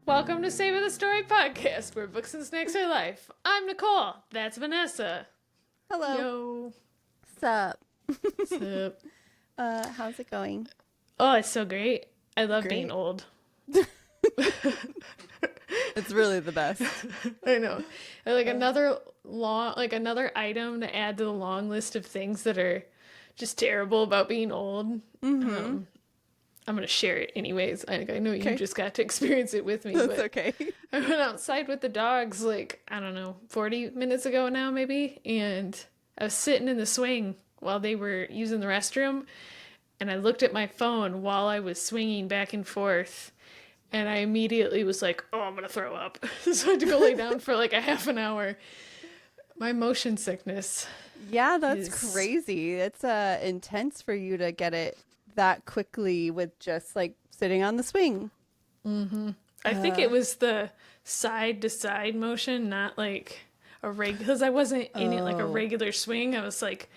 Welcome to Savor the Story podcast, where books and snacks are life. I'm Nicole. That's Vanessa. Hello. Yo. Sup? Sup? How's it going? Oh, it's so great. I love Great. being old. It's really the best. I know. Like another item to add to the long list of things that are just terrible about being old. Mm-hmm. I'm going to share it anyways. I know you Okay. just got to experience it with me. That's but okay. I went outside with the dogs, 40 minutes ago now, maybe. And I was sitting in the swing while they were using the restroom. And I looked at my phone while I was swinging back and forth. And I immediately was like, oh, I'm going to throw up. So I had to go lay down for like a half an hour. My motion sickness. Yeah, that's crazy. It's intense for you to get it that quickly with just like sitting on the swing. Mm-hmm. I think it was the side to side motion, not like a because I wasn't in it like a regular swing. I was like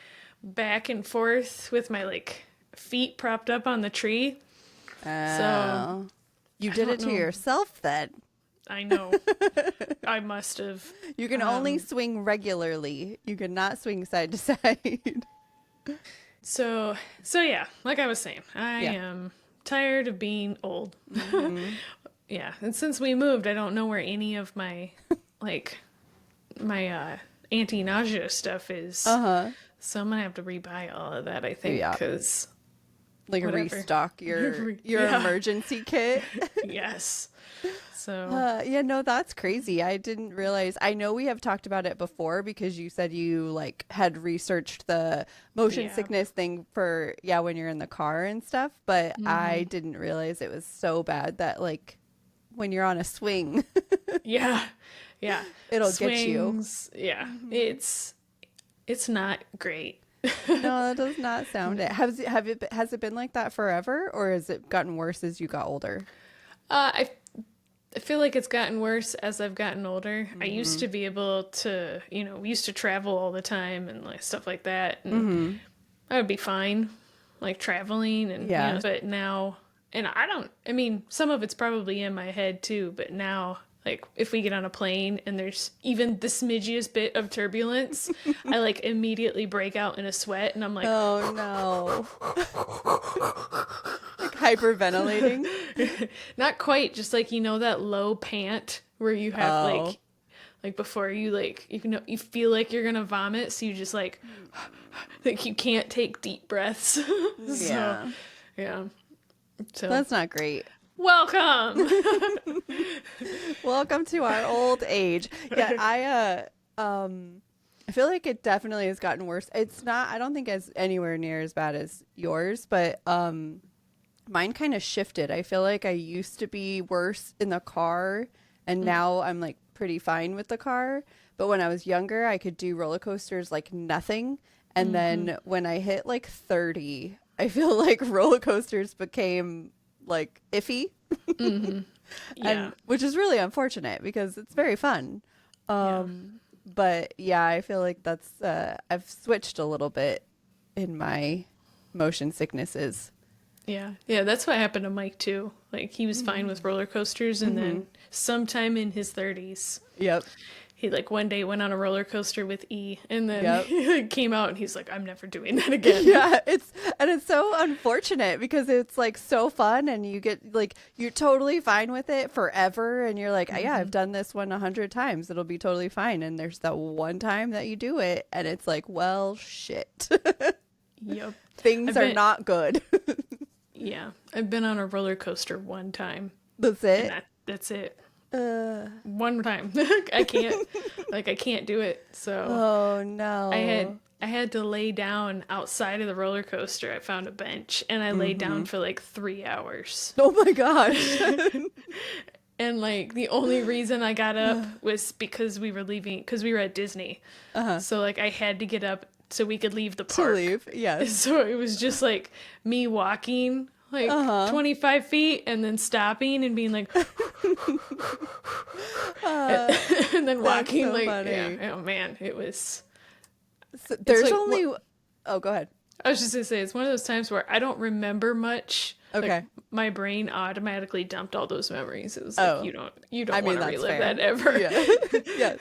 back and forth with my like feet propped up on the tree. So you did it to yourself then. I know. I must have. You can only swing regularly. You cannot swing side to side. So yeah, like I was saying, I am tired of being old. Mm-hmm. Yeah, and since we moved, I don't know where any of my anti-nausea stuff is. So I'm gonna have to rebuy all of that, I think, because restock your emergency kit. Yes. So no, that's crazy. I didn't realize. I know we have talked about it before because you said you like had researched the motion sickness thing for when you're in the car and stuff, but I didn't realize it was so bad that like when you're on a swing it'll get you. Yeah. It's not great. No, that does not sound it. Has it been like that forever, or has it gotten worse as you got older? I feel like it's gotten worse as I've gotten older. I used to be able to, we used to travel all the time and like stuff like that. And I would be fine, like traveling and, but now, and some of it's probably in my head too, but now, like if we get on a plane and there's even the smidgiest bit of turbulence, I like immediately break out in a sweat and I'm like, oh no. Like hyperventilating. Not quite, just like that low pant where you have like before you like you feel like you're gonna vomit, so you just like you can't take deep breaths. So that's not great. Welcome. Welcome to our old age. I feel like it definitely has gotten worse. It's not, I don't think it's anywhere near as bad as yours, but mine kind of shifted. I feel like I used to be worse in the car, and now I'm like pretty fine with the car. But when I was younger, I could do roller coasters like nothing. And then when I hit like 30, I feel like roller coasters became like iffy. And which is really unfortunate because it's very fun. But I feel like that's I've switched a little bit in my motion sicknesses. Yeah, that's what happened to Mike too. Like he was fine with roller coasters, and then sometime in his 30s, he like one day went on a roller coaster with E, and then he came out and he's like, I'm never doing that again. It's so unfortunate because it's like so fun, and you get like you're totally fine with it forever, and you're like, I've done this one 100 times, it'll be totally fine. And there's that one time that you do it, and it's like, well, shit. Things are not good. Yeah, I've been on a roller coaster one time. That's it? That's it. One time. I can't do it. So oh no. I had to lay down outside of the roller coaster. I found a bench and I laid down for like 3 hours. Oh my gosh. And like the only reason I got up was because we were leaving, because we were at Disney. So like I had to get up so we could leave the park. To leave, yes. So it was just like me walking like 25 feet and then stopping and being like and then walking like funny. Oh man, it was so there's like, only oh go ahead. I was just gonna say, it's one of those times where I don't remember much. Okay. Like, my brain automatically dumped all those memories. It was Oh. like, you don't want to relive that ever. Yeah. Yes.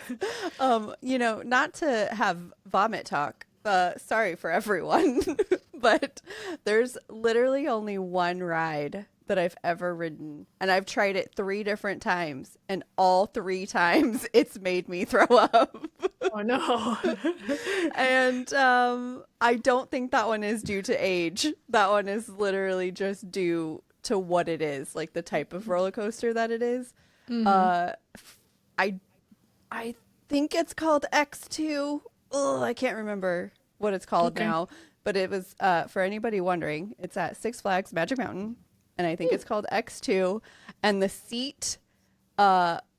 Not to have vomit talk. Sorry for everyone, but there's literally only one ride that I've ever ridden, and I've tried it 3 different times, and all 3 times it's made me throw up. Oh no. And I don't think that one is due to age. That one is literally just due to what it is, like the type of roller coaster that it is. I think it's called X2. Oh, I can't remember what it's called now, but it was for anybody wondering, it's at Six Flags Magic Mountain, and I think it's called X2, and the seat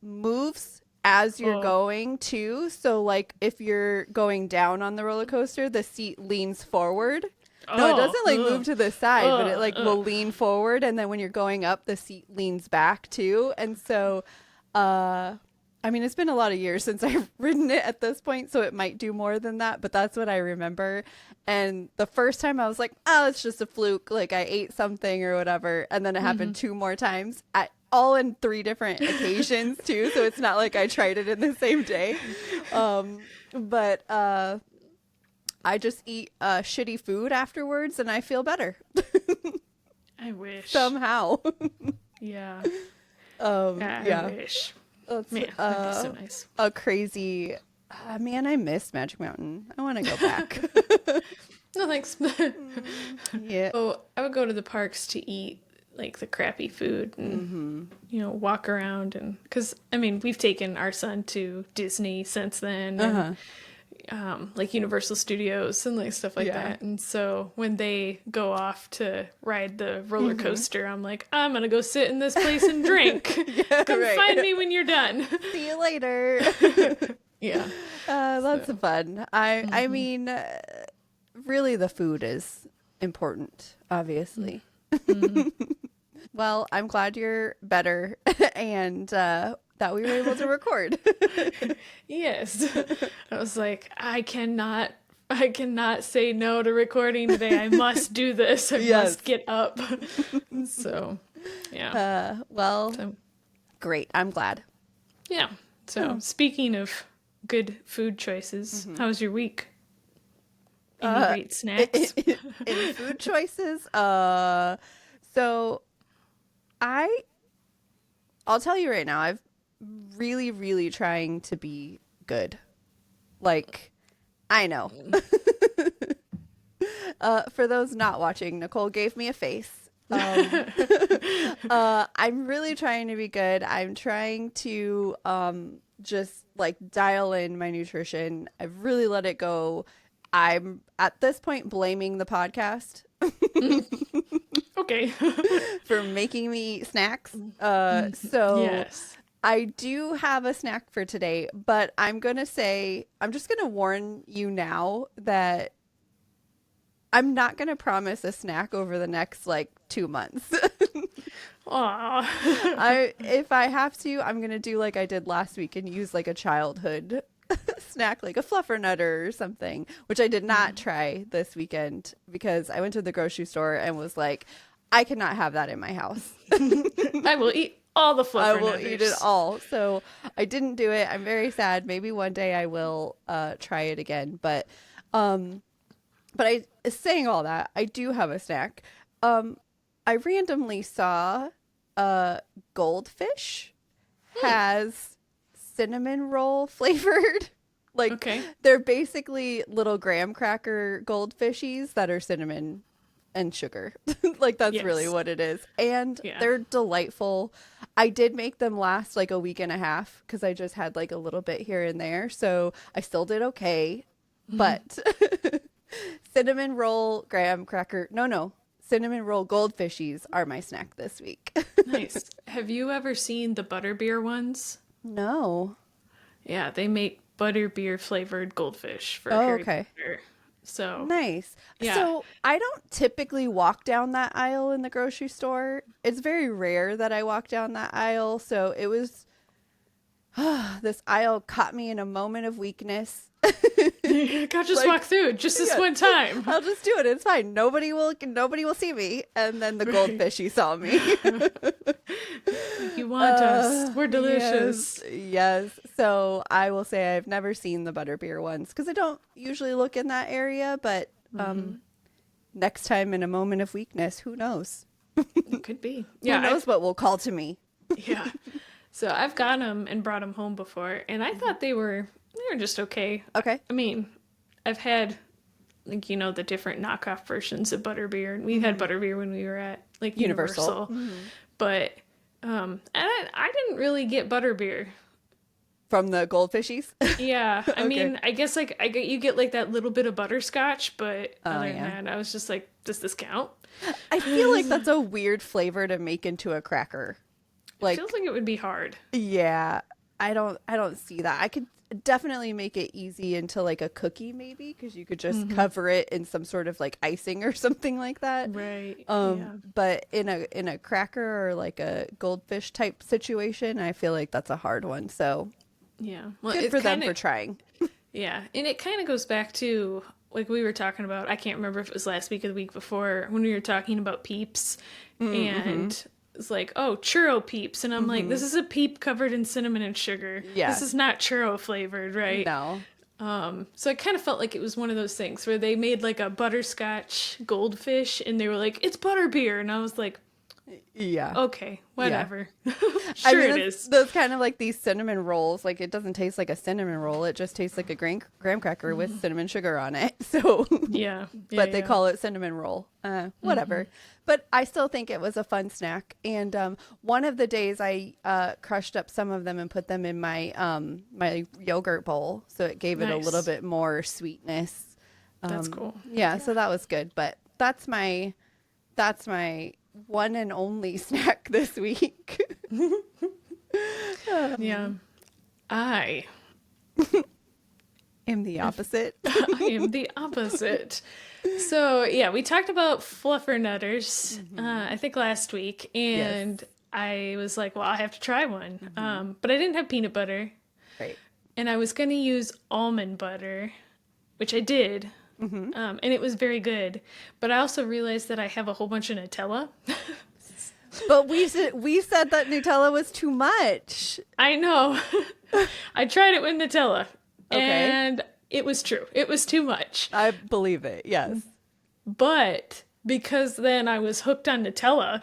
moves as you're going too. So like if you're going down on the roller coaster, the seat leans forward. No, it doesn't like move to the side, but it like will lean forward, and then when you're going up, the seat leans back too. And so I mean, it's been a lot of years since I've ridden it at this point, so it might do more than that, but that's what I remember. And the first time I was like, oh, it's just a fluke, like I ate something or whatever, and then it happened 2 more times, all in 3 different occasions too, so it's not like I tried it in the same day. But I just eat shitty food afterwards, and I feel better. I wish. Somehow. Yeah. Yeah. I wish. That's, Man, that'd be so nice. a crazy... man, I miss Magic Mountain. I want to go back. No, thanks. Yeah. Oh, I would go to the parks to eat like the crappy food and walk around, and because I mean we've taken our son to Disney since then, and, like Universal Studios and like stuff like that. And so when they go off to ride the roller coaster, I'm like, I'm gonna go sit in this place and drink. Come find me when you're done. See you later. Yeah. That's fun. I mean, really the food is important, obviously. Well, I'm glad you're better and that we were able to record. Yes. I was like, I cannot say no to recording today. I must do this. I must get up. So, yeah. Great. I'm glad. Yeah. So, speaking of good food choices, how was your week? Any great snacks? In food choices, so I'll tell you right now, I've really, really trying to be good. Like, I know. For those not watching, Nicole gave me a face. I'm really trying to be good. I'm trying to just like dial in my nutrition. I've really let it go. I'm at this point blaming the podcast. Okay. For making me snacks. So yes. I do have a snack for today, but I'm just going to warn you now that I'm not going to promise a snack over the next like 2 months. Aww. If I have to, I'm going to do like I did last week and use like a childhood snack, like a Fluffernutter or something, which I did not try this weekend because I went to the grocery store and was like, I cannot have that in my house. I will eat all the Fluffernutters. I will eat it all. So I didn't do it. I'm very sad. Maybe one day I will try it again. But saying all that, I do have a snack. I randomly saw Goldfish has cinnamon roll flavored. Like, they're basically little graham cracker goldfishies that are cinnamon and sugar. Like, that's really what it is. And they're delightful. I did make them last like a week and a half because I just had like a little bit here and there. So I still did okay. But cinnamon roll graham cracker. No. Cinnamon roll goldfishies are my snack this week. Nice. Have you ever seen the butterbeer ones? No. Yeah, they make butterbeer flavored goldfish for Harry Potter. So nice. Yeah. So I don't typically walk down that aisle in the grocery store. It's very rare that I walk down that aisle. So it was this aisle caught me in a moment of weakness. I'll just walk through just this one time. I'll just do it. It's fine. Nobody will see me. And then the goldfishy saw me. You want us. We're delicious. Yes. So I will say I've never seen the butterbeer ones because I don't usually look in that area. But next time in a moment of weakness, who knows? It could be. Yeah, who knows what will call to me. Yeah. So I've got them and brought them home before, and I thought they were just okay. Okay. I mean, I've had, like, you know, the different knockoff versions of butterbeer, and we had butterbeer when we were at, like, Universal. But I didn't really get butterbeer. From the goldfishies? Yeah. I mean, I guess, like, you get, like, that little bit of butterscotch, but other than that, I was just like, does this count? I feel like that's a weird flavor to make into a cracker. Like, it feels like it would be hard. Yeah. I don't see that. I could definitely make it easy into like a cookie maybe, because you could just cover it in some sort of like icing or something like that. Right. But in a cracker or like a goldfish type situation, I feel like that's a hard one. So yeah. Well, good for them for trying. Yeah. And it kind of goes back to, like, we were talking about, I can't remember if it was last week or the week before, when we were talking about Peeps, and it's like, oh, churro Peeps, and I'm like, this is a Peep covered in cinnamon and sugar. Yeah. This is not churro flavored, right? No. So I kind of felt like it was one of those things where they made like a butterscotch goldfish, and they were like, it's butterbeer, and I was like, yeah, okay, whatever. Yeah. Sure, it is. Those kind of like these cinnamon rolls, like it doesn't taste like a cinnamon roll, it just tastes like a graham cracker with cinnamon sugar on it. So yeah, but they call it cinnamon roll. Whatever. But I still think it was a fun snack. And one of the days I crushed up some of them and put them in my my yogurt bowl, so it gave it a little bit more sweetness. That's cool. Yeah, so that was good. But that's my one and only snack this week. Yeah. I am the opposite. I am the opposite. So, yeah, we talked about fluffernutters, I think last week, and I was like, well, I have to try one. But I didn't have peanut butter. Right. And I was going to use almond butter, which I did. And it was very good. But I also realized that I have a whole bunch of Nutella. But we said that Nutella was too much. I know. I tried it with Nutella. Okay. And it was true. It was too much. I believe it. Yes. But because then I was hooked on Nutella,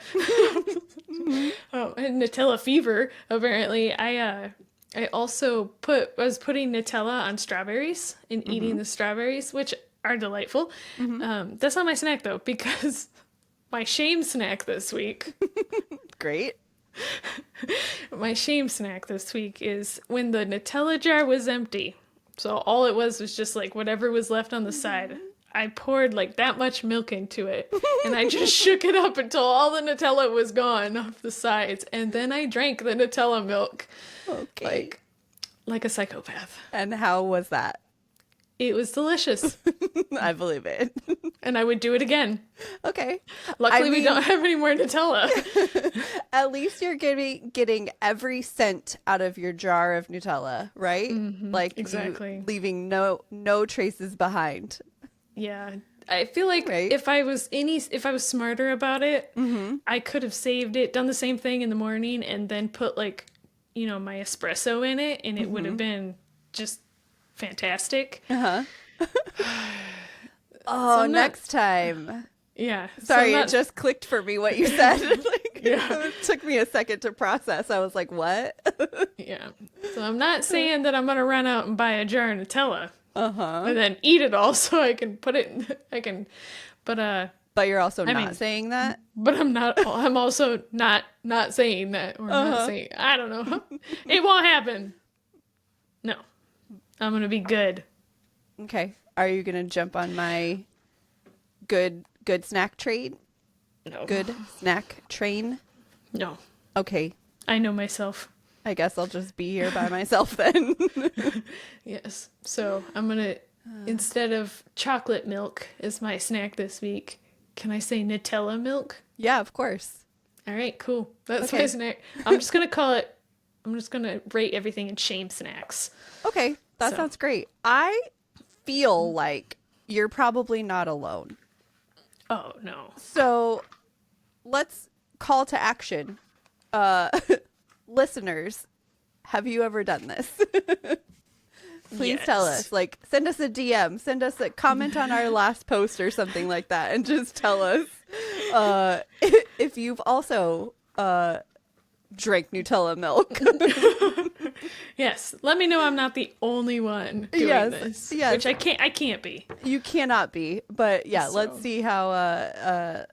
and Nutella fever, apparently, I also was putting Nutella on strawberries and eating the strawberries, which are delightful. That's not my snack, though, because my shame snack this week. Great. My shame snack this week is when the Nutella jar was empty. So all it was just like whatever was left on the side. I poured like that much milk into it, and I just shook it up until all the Nutella was gone off the sides, and then I drank the Nutella milk. Okay. Like a psychopath. And how was that? It was delicious. I believe it. And I would do it again. Okay. Luckily, we don't have any more Nutella. At least you're getting every cent out of your jar of Nutella, right? Like exactly, leaving no traces behind. Yeah. I feel like if I was smarter about it, I could have saved it, done the same thing in the morning, and then put like, you know, my espresso in it, and it would have been just fantastic. Oh, next time. Yeah. Sorry, it just clicked for me what you said. It took me a second to process. I was like, what? Yeah. So I'm not saying that I'm going to run out and buy a jar of Nutella. And then eat it all so I can put it, but you're also not saying that? But I'm also not saying that, or not saying, I don't know. It won't happen. No. I'm going to be good. Okay. Are you going to jump on my good snack trade? No. Good snack train? No. Okay. I know myself. I guess I'll just be here by myself then. Yes. So I'm going to, instead of chocolate milk as my snack this week, can I say Nutella milk? Yeah, of course. All right, cool. That's my snack. I'm just going to rate everything in shame snacks. Okay. That sounds great. I feel like you're probably not alone. Oh, no. So let's call to action. Listeners, have you ever done this? Please tell us. Like, send us a DM, send us a comment on our last post or something like that, and just tell us if you've also drank Nutella milk. Yes, let me know I'm not the only one doing this. Yes. Which I can't be. You cannot be, but yeah, So. let's see how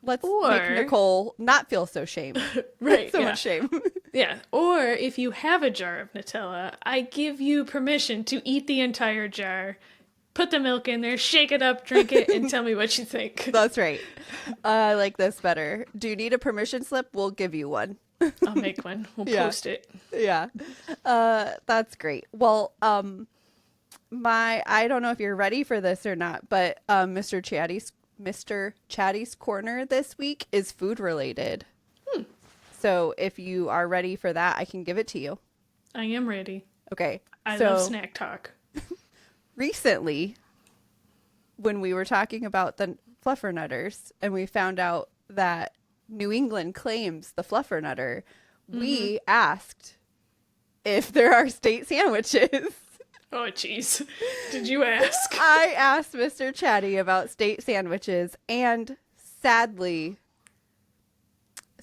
let's make Nicole not feel so shame. Right. So much shame. Yeah. Or if you have a jar of Nutella, I give you permission to eat the entire jar, put the milk in there, shake it up, drink it, and tell me what you think. That's right. I like this better. Do you need a permission slip? We'll give you one. I'll make one. We'll post it. Yeah. That's great. Well, I don't know if you're ready for this or not, but Mr. Chatty's corner this week is food related. So if you are ready for that, I can give it to you. I am ready. Okay. I love snack talk. Recently, when we were talking about the fluffernutters and we found out that New England claims the fluffernutter, we asked if there are state sandwiches. Oh, jeez. Did you ask? I asked Mr. Chatty about state sandwiches, and sadly,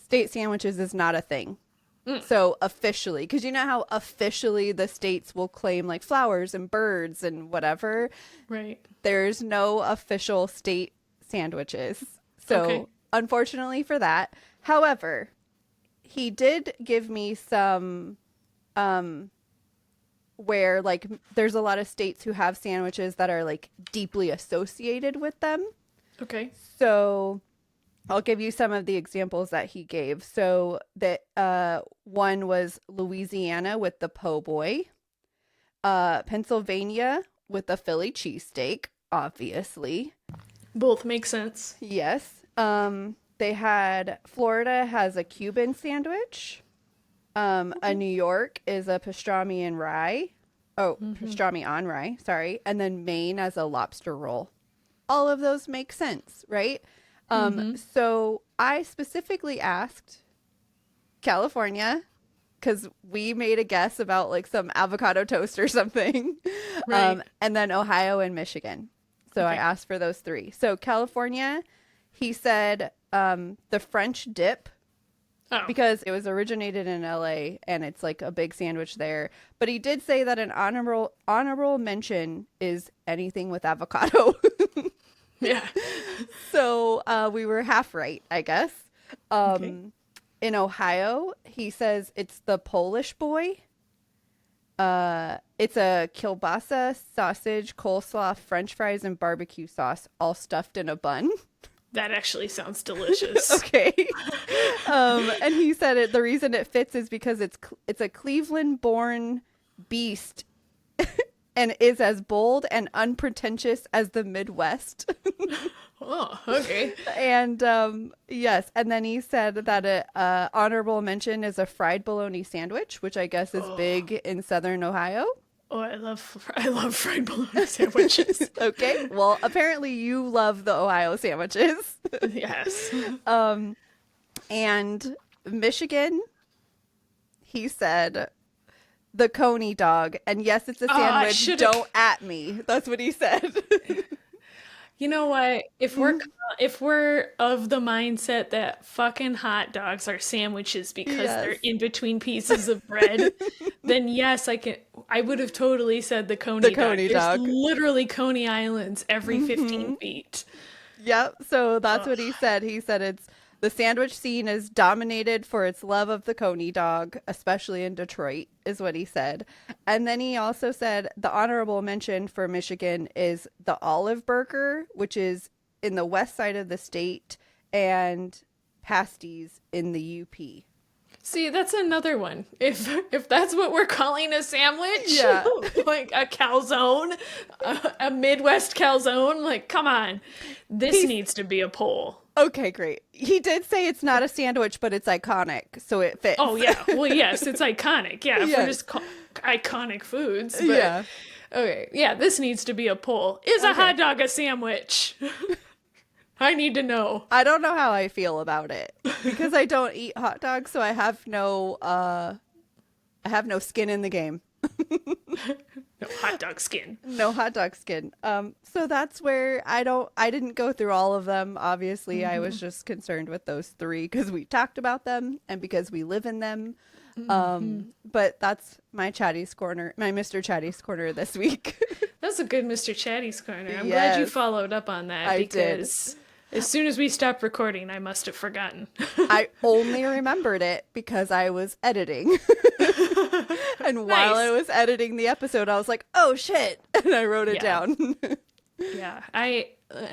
state sandwiches is not a thing. So officially, because you know how officially the states will claim like flowers and birds and whatever. Right. There's no official state sandwiches. So unfortunately for that. However, he did give me some where like there's a lot of states who have sandwiches that are like deeply associated with them. Okay. So I'll give you some of the examples that he gave. So that one was Louisiana with the po' boy, Pennsylvania with the Philly cheesesteak, obviously. Both make sense. Yes. They had Florida has a Cuban sandwich. A New York is a pastrami and rye. Oh, pastrami on rye, sorry. And then Maine as a lobster roll. All of those make sense, right? So I specifically asked California because we made a guess about like some avocado toast or something. Right. And then Ohio and Michigan. So I asked for those three. So California, he said the French dip. Oh. Because it was originated in LA and it's like a big sandwich there. But he did say that an honorable mention is anything with avocado. Yeah. So we were half right, I guess. In Ohio, he says it's the Polish boy. It's a kielbasa, sausage, coleslaw, French fries, and barbecue sauce, all stuffed in a bun. That actually sounds delicious. Okay. And he said the reason it fits is because it's a Cleveland-born beast and is as bold and unpretentious as the Midwest. Oh, okay. And yes, and then he said that a honorable mention is a fried bologna sandwich, which I guess is big in Southern Ohio. Oh, I love fried bologna sandwiches. Okay, well, apparently you love the Ohio sandwiches. Yes. And Michigan, he said the Coney dog, and yes, it's a sandwich. Don't at me. That's what he said. You know what? If we're of the mindset that fucking hot dogs are sandwiches because they're in between pieces of bread, then yes, I would have totally said the Coney dog. There's literally Coney Islands every 15 feet. Yep. So that's what he said. He said it's the sandwich scene is dominated for its love of the Coney dog, especially in Detroit, is what he said. And then he also said the honorable mention for Michigan is the Olive Burger, which is in the west side of the state, and pasties in the UP. See, that's another one. If that's what we're calling a sandwich, like a calzone, a Midwest calzone, like, come on. This needs to be a poll. Okay, great. He did say it's not a sandwich, but it's iconic, so it fits. Oh, yeah. Well, yes, it's iconic. Yeah, if we're just iconic foods. But, Yeah. Okay. Yeah, this needs to be a poll. Is a hot dog a sandwich? I need to know. I don't know how I feel about it because I don't eat hot dogs, so I have no skin in the game. No hot dog skin. No hot dog skin. So that's where I didn't go through all of them. Obviously, I was just concerned with those 3 because we talked about them and because we live in them. But that's my Chatty's Corner, my Mr. Chatty's Corner this week. That's a good Mr. Chatty's Corner. I'm Yes. glad you followed up on that because as soon as we stopped recording, I must have forgotten. I only remembered it because I was editing. And while I was editing the episode, I was like, oh shit. And I wrote it down. Yeah. I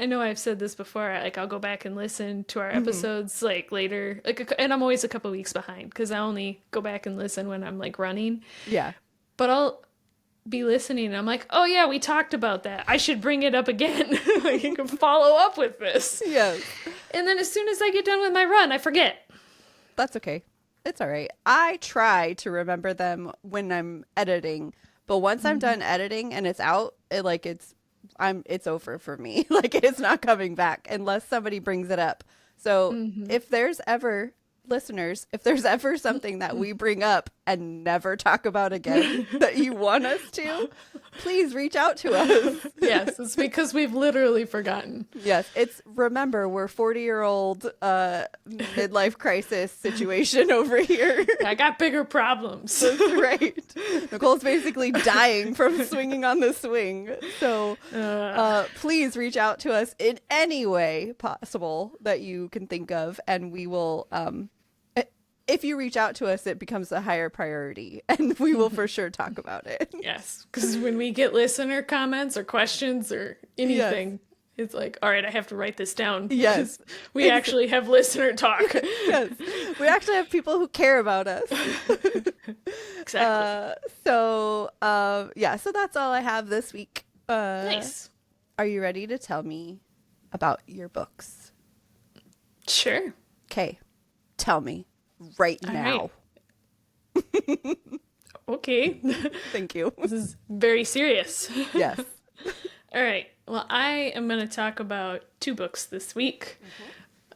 know I've said this before. Like, I'll go back and listen to our episodes like later. And I'm always a couple weeks behind because I only go back and listen when I'm like running. Yeah. But I'll be listening and I'm like, oh yeah, we talked about that. I should bring it up again. Like, you can follow up with this. Yes. And then as soon as I get done with my run, I forget. That's okay. It's all right. I try to remember them when I'm editing, but once I'm done editing and it's out, it's over for me. Like, it's not coming back unless somebody brings it up. So if there's ever listeners, if there's ever something that we bring up and never talk about again that you want us to, please reach out to us. Yes, it's because we've literally forgotten. Yes, remember, we're 40-year-old midlife crisis situation over here. I got bigger problems. That's right. Nicole's basically dying from swinging on the swing. So please reach out to us in any way possible that you can think of, and we will if you reach out to us, it becomes a higher priority, and we will for sure talk about it. Yes, because when we get listener comments or questions or anything, it's like, all right, I have to write this down. Yes. We actually have listener talk. Yes. We actually have people who care about us. Exactly. So that's all I have this week. Nice. Are you ready to tell me about your books? Sure. Okay. Tell me. Right now. Right. Okay. Thank you. This is very serious. Yes. All right. Well, I am going to talk about 2 books this week.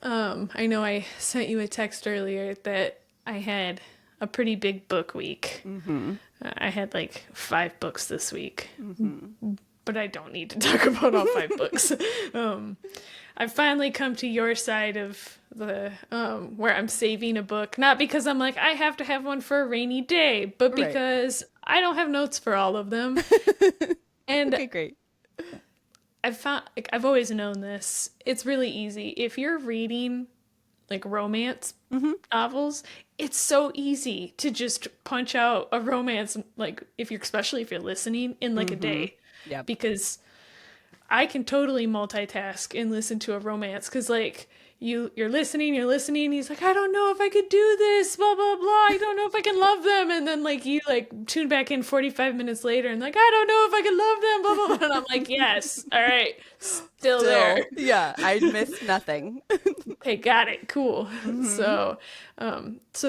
I know I sent you a text earlier that I had a pretty big book week. I had like 5 books this week. But I don't need to talk about all 5 books. I've finally come to your side of the where I'm saving a book, not because I'm like, I have to have one for a rainy day, but because I don't have notes for all of them. And okay, great. I've always known this. It's really easy. If you're reading like romance novels, it's so easy to just punch out a romance, like especially if you're listening, in like a day. Yeah. Because I can totally multitask and listen to a romance because like you're listening, he's like, I don't know if I could do this, blah, blah, blah. I don't know if I can love them. And then like you like tune back in 45 minutes later and like, I don't know if I can love them, blah, blah, blah. And I'm like, yes. All right. Still there. Yeah. I missed nothing. Okay, got it. Cool. So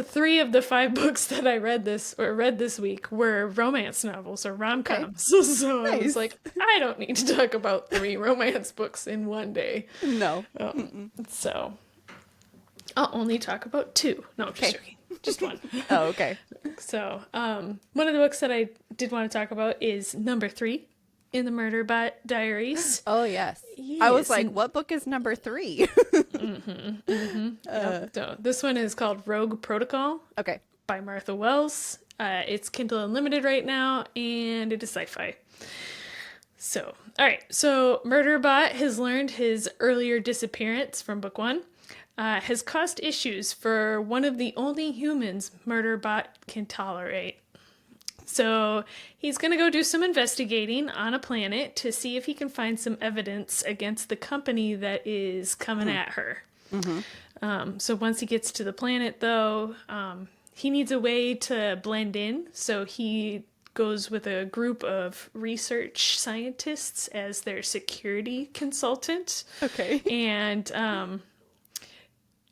3 of the 5 books that I read this week were romance novels or rom-coms. Okay. So nice. I was like, I don't need to talk about 3 romance books in one day. No. So I'll only talk about 2. No, I'm just joking. Just 1. Oh, okay. So one of the books that I did want to talk about is number 3 in the Murderbot Diaries. Oh, yes. I was like, what book is number 3? So this one is called Rogue Protocol. Okay. By Martha Wells. It's Kindle Unlimited right now, and it is sci-fi. So, all right. So Murderbot has learned his earlier disappearance from book 1 has caused issues for one of the only humans Murderbot can tolerate. So he's going to go do some investigating on a planet to see if he can find some evidence against the company that is coming at her. So once he gets to the planet, though, he needs a way to blend in. So he goes with a group of research scientists as their security consultant. Okay. And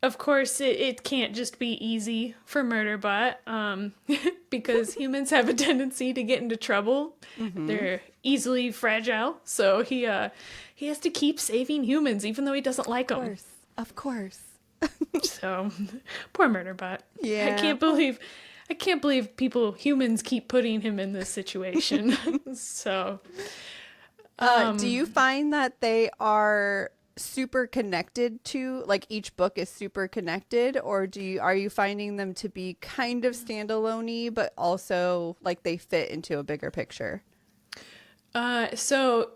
of course, it can't just be easy for Murderbot. because humans have a tendency to get into trouble. They're easily fragile, so he has to keep saving humans even though he doesn't like them. Of course. So poor Murderbot. Yeah. I can't believe humans keep putting him in this situation. So do you find that they are super connected to, like, each book is super connected, or are you finding them to be kind of standalone-y but also like they fit into a bigger picture? So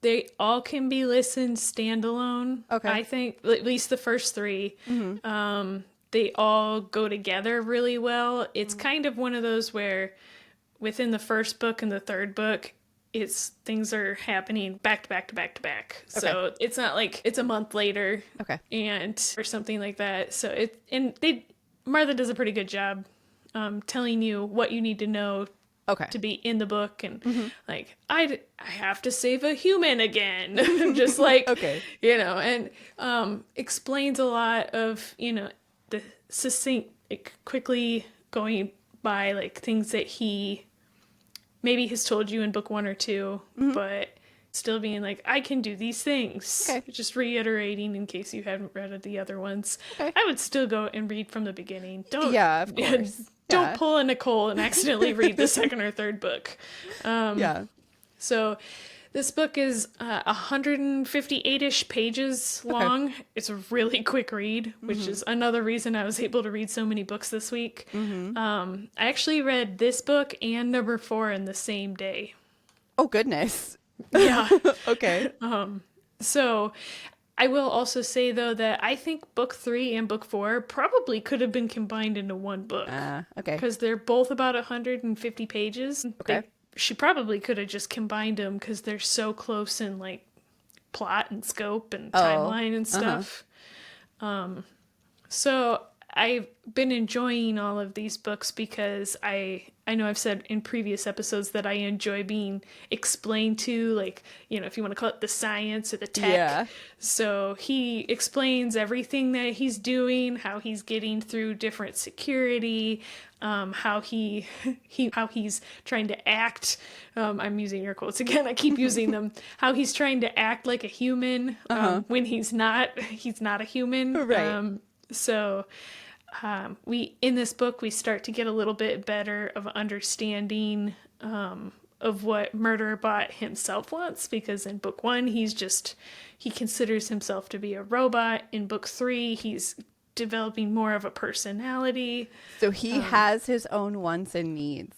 they all can be listened standalone. Okay. I think at least the first three. They all go together really well. It's kind of one of those where within the first book and the third book, things are happening back to back to back to back. Okay. So it's not like it's a month later. Okay. Or something like that. So Martha does a pretty good job telling you what you need to know to be in the book, and like I have to save a human again. Just like and explains a lot of the succinct, like, quickly going by like things that he maybe has told you in book 1 or 2, but still being like, I can do these things. Okay. Just reiterating in case you haven't read the other ones. Okay. I would still go and read from the beginning. Of course. Don't pull a Nicole and accidentally read the second or third book. So this book is 158-ish pages long. Okay. It's a really quick read, which is another reason I was able to read so many books this week. I actually read this book and number 4 in the same day. Oh, goodness. Yeah. Okay. So I will also say, though, that I think book 3 and book 4 probably could have been combined into one book. Okay. Because they're both about 150 pages. Okay. She probably could have just combined them because they're so close in, like, plot and scope and timeline and stuff. So I've been enjoying all of these books because I know I've said in previous episodes that I enjoy being explained to, like, if you want to call it the science or the tech. Yeah. So he explains everything that he's doing, how he's getting through different security, how he's trying to act. I'm using air quotes again. I keep using them. How he's trying to act like a human when he's not. He's not a human. Right. So in this book, we start to get a little bit better of understanding of what Murderbot himself wants, because in book 1, he considers himself to be a robot. In book 3, he's developing more of a personality. So he has his own wants and needs.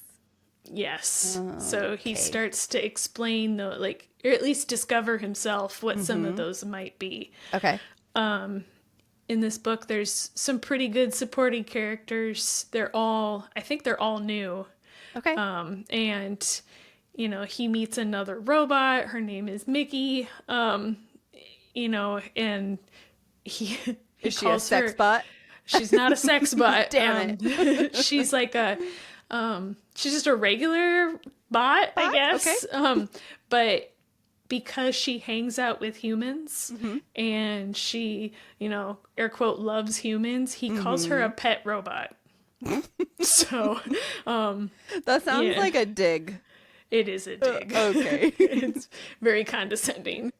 Yes. So he starts to explain, or at least discover himself what some of those might be. Okay. In this book, there's some pretty good supporting characters. I think they're all new. Okay. And, he meets another robot. Her name is Mickey. And he is she a sex bot? She's not a sex bot. Damn it. She's like she's just a regular bot, I guess. Okay. But because she hangs out with humans and she, air quote, loves humans, he calls her a pet robot. So, that sounds like a dig. It is a dig. Okay. It's very condescending.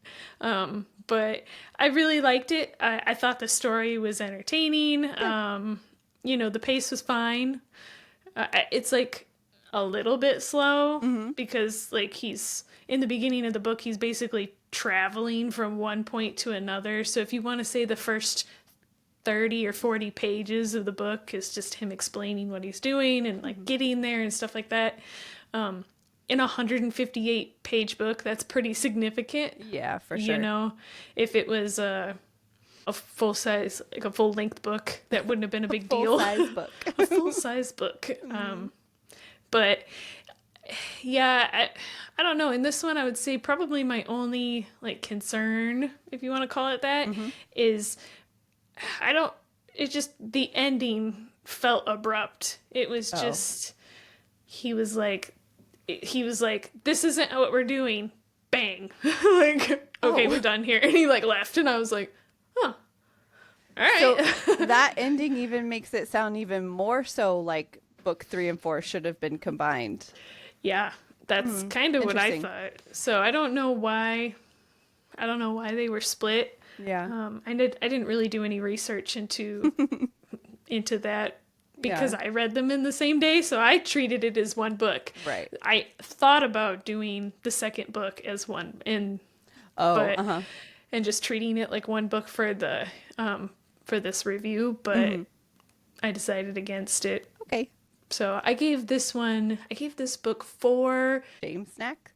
But I really liked it. I thought the story was entertaining. The pace was fine. It's like a little bit slow because he's in the beginning of the book, he's basically traveling from one point to another. So if you want to say the first 30 or 40 pages of the book is just him explaining what he's doing and getting there and stuff like that. In a 158 page book, that's pretty significant. Yeah, for sure. If it was a full size, like a full length book, that wouldn't have been a big deal. Full-size book. A full size book. But yeah, I don't know. In this one, I would say probably my only concern, if you want to call it that, is the ending felt abrupt. It was just, he was like, this isn't what we're doing. Bang. Okay, we're done here. And he left, and I was like, huh. All right. So that ending even makes it sound even more so book 3 and 4 should have been combined. Yeah, that's kind of what I Interesting. thought. So I don't know why. I don't know why they were split. Yeah. I didn't really do any research into that because Yeah. I read them in the same day, so I treated it as one book. Right. I thought about doing the second book as one, and just treating it like one book for the for this review, but I decided against it. Okay. So I gave this book 4. Shame snack.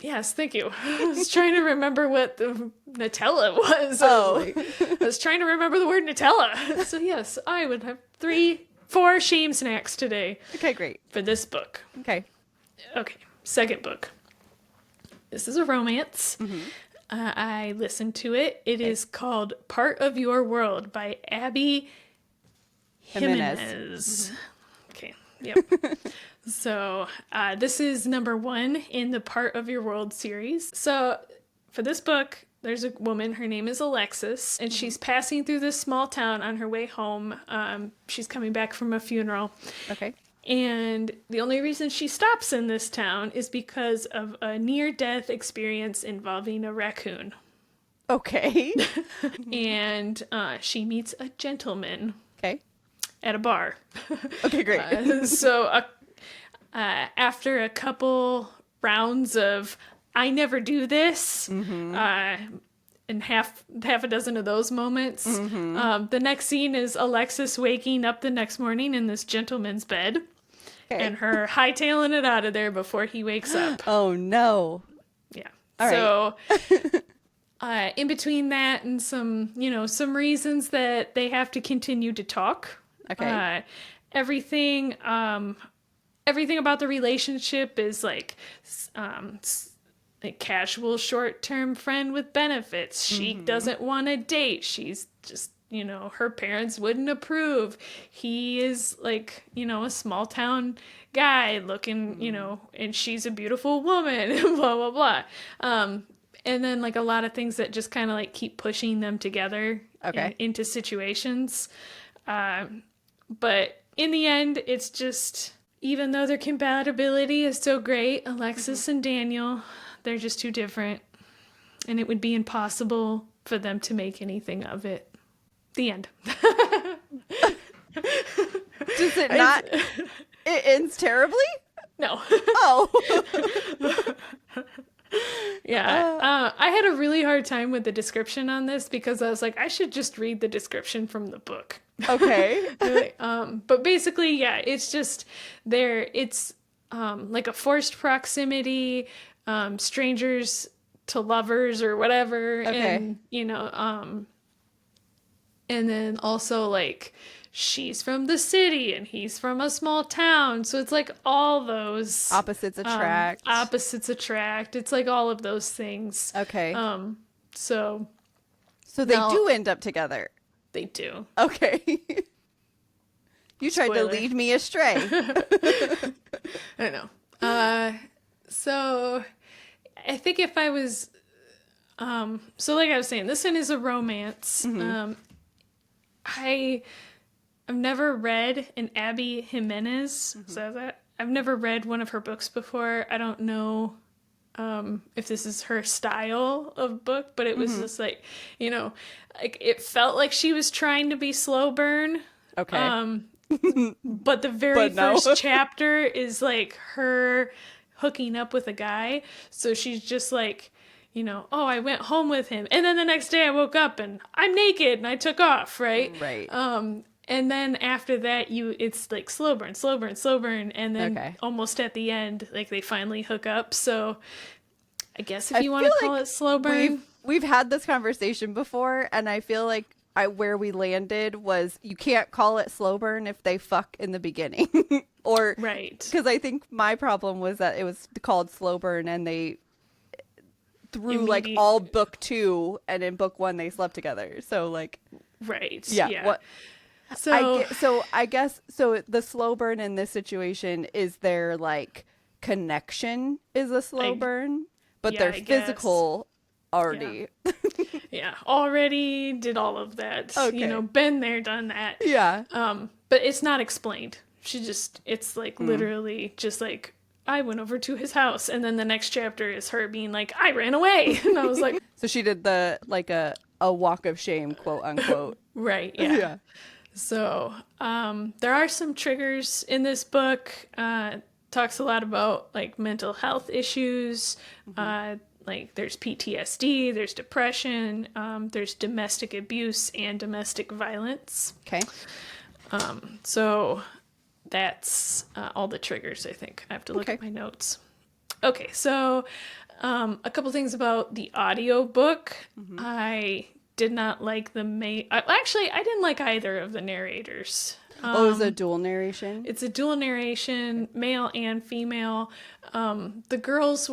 Yes, thank you. I was trying to remember what the Nutella was. I was trying to remember the word Nutella. So yes, I would have 4 shame snacks today. Okay, great. For this book. Okay. Okay, second book. This is a romance. I listened to it. It is called Part of Your World by Abby Jimenez. Okay, yep. So this is number 1 in the Part of Your World series. So for this book, there's a woman, her name is Alexis, and she's passing through this small town on her way home. She's coming back from a funeral. Okay. And the only reason she stops in this town is because of a near-death experience involving a raccoon. Okay. And she meets a gentleman Okay. at a bar. Okay, great. So after a couple rounds of I never do this, and half a dozen of those moments, the next scene is Alexis waking up the next morning in this gentleman's bed, and her hightailing it out of there before he wakes up. Oh, no. Yeah. All So in between that and some reasons that they have to continue to talk. Okay. Everything about the relationship is like a casual short-term friend with benefits. She doesn't want to date. She's just, her parents wouldn't approve. He is like, a small town guy looking, and she's a beautiful woman, blah, blah, blah. And then like a lot of things that just kind of like keep pushing them together into situations. But in the end, it's just, even though their compatibility is so great, Alexis and Daniel, they're just too different. And it would be impossible for them to make anything of it. The end. Does it not? It ends terribly? No. Oh. Yeah. I had a really hard time with the description on this because I was like, I should just read the description from the book. Okay. But basically, yeah, it's just it's like a forced proximity, strangers to lovers or whatever. Okay. And, and then also like she's from the city and he's from a small town. So it's like all those Opposites attract. Opposites attract. It's like all of those things. Okay. So they do end up together. they do. Okay. You tried Spoiler. to lead me astray. I know. So I think if I was, so like I was saying, this one is a romance. I've never read an Abby Jimenez. So that I've never read one of her books before. I don't know if this is her style of book, but it was just like, like it felt like she was trying to be slow burn. Okay. But the very no. first chapter is like her hooking up with a guy. So she's just like, oh, I went home with him. And then the next day I woke up and I'm naked and I took off, right? Right. And then after that, it's like slow burn. And then almost at the end, like they finally hook up. So I guess if you want to call it slow burn. We've had this conversation before, and I feel like where we landed was you can't call it slow burn if they fuck in the beginning. Or right. Because I think my problem was that it was called slow burn and they through like all book 2 and in book 1 they slept together. So like right. Yeah. What I guess the slow burn in this situation is their like connection is a slow burn, but their physical already. Yeah, already did all of that. Okay. Been there, done that. Yeah. But it's not explained. it's like literally just like, I went over to his house, and then the next chapter is her being like, I ran away. And I was like, So she did the like a walk of shame, quote unquote. right, yeah. Yeah. So there are some triggers in this book. Talks a lot about like mental health issues. Like there's PTSD, there's depression, there's domestic abuse and domestic violence. Okay. So that's all the triggers, I think. I have to look at my notes. Okay, so a couple things about the audio book. I did not like actually, I didn't like either of the narrators. It was a dual narration? It's a dual narration, male and female. The girls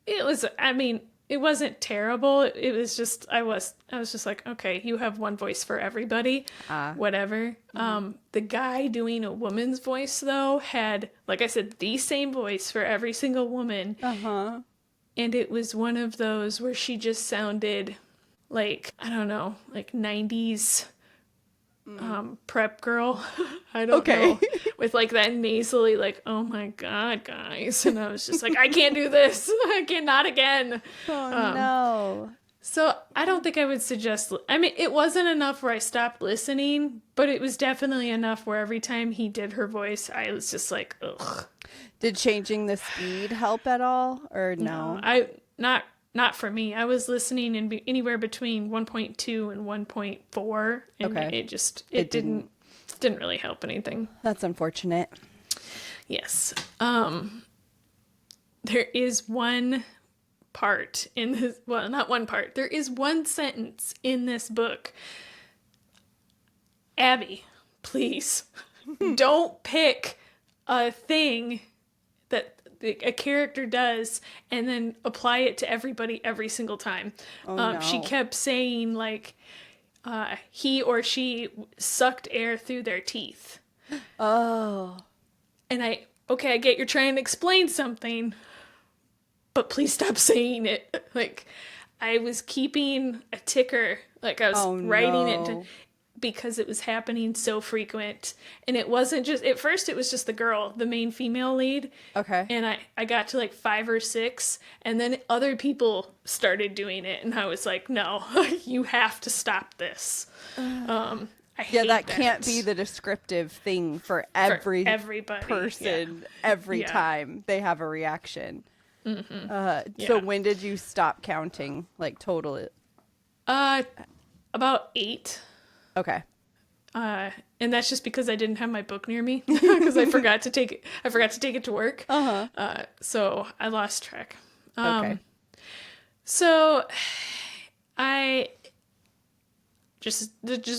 it wasn't terrible. It was just, I was just like, okay, you have one voice for everybody, whatever. The guy doing a woman's voice, though, had, like I said, the same voice for every single woman. And it was one of those where she just sounded like, I don't know, like 90s prep girl. I don't know. With like that nasally, like, oh my God, guys. And I was just like, I can't do this. I cannot again. Oh, no. So I don't think I would suggest, I mean, it wasn't enough where I stopped listening, but it was definitely enough where every time he did her voice, I was just like, ugh. Did changing the speed help at all, or no? Not for me. I was listening in anywhere between 1.2 and 1.4, and it didn't really help anything. That's unfortunate. Yes. There is one part in this, well, not one part. There is one sentence in this book. Abby, please don't pick a thing that a character does and then apply it to everybody every single time. No. She kept saying like he or she sucked air through their teeth. Oh. And I get you're trying to explain something, but please stop saying it. Like, I was keeping a ticker, like I was writing it because it was happening so frequent. And it wasn't just, at first it was just the girl, the main female lead. Okay. And I got to like 5 or 6, and then other people started doing it, and I was like, no, you have to stop this. I hate that can't be the descriptive thing for everybody person every time they have a reaction. So when did you stop counting, like total? About 8. Okay. And that's just because I didn't have my book near me because I forgot to take it to work. So I lost track. Okay. So I just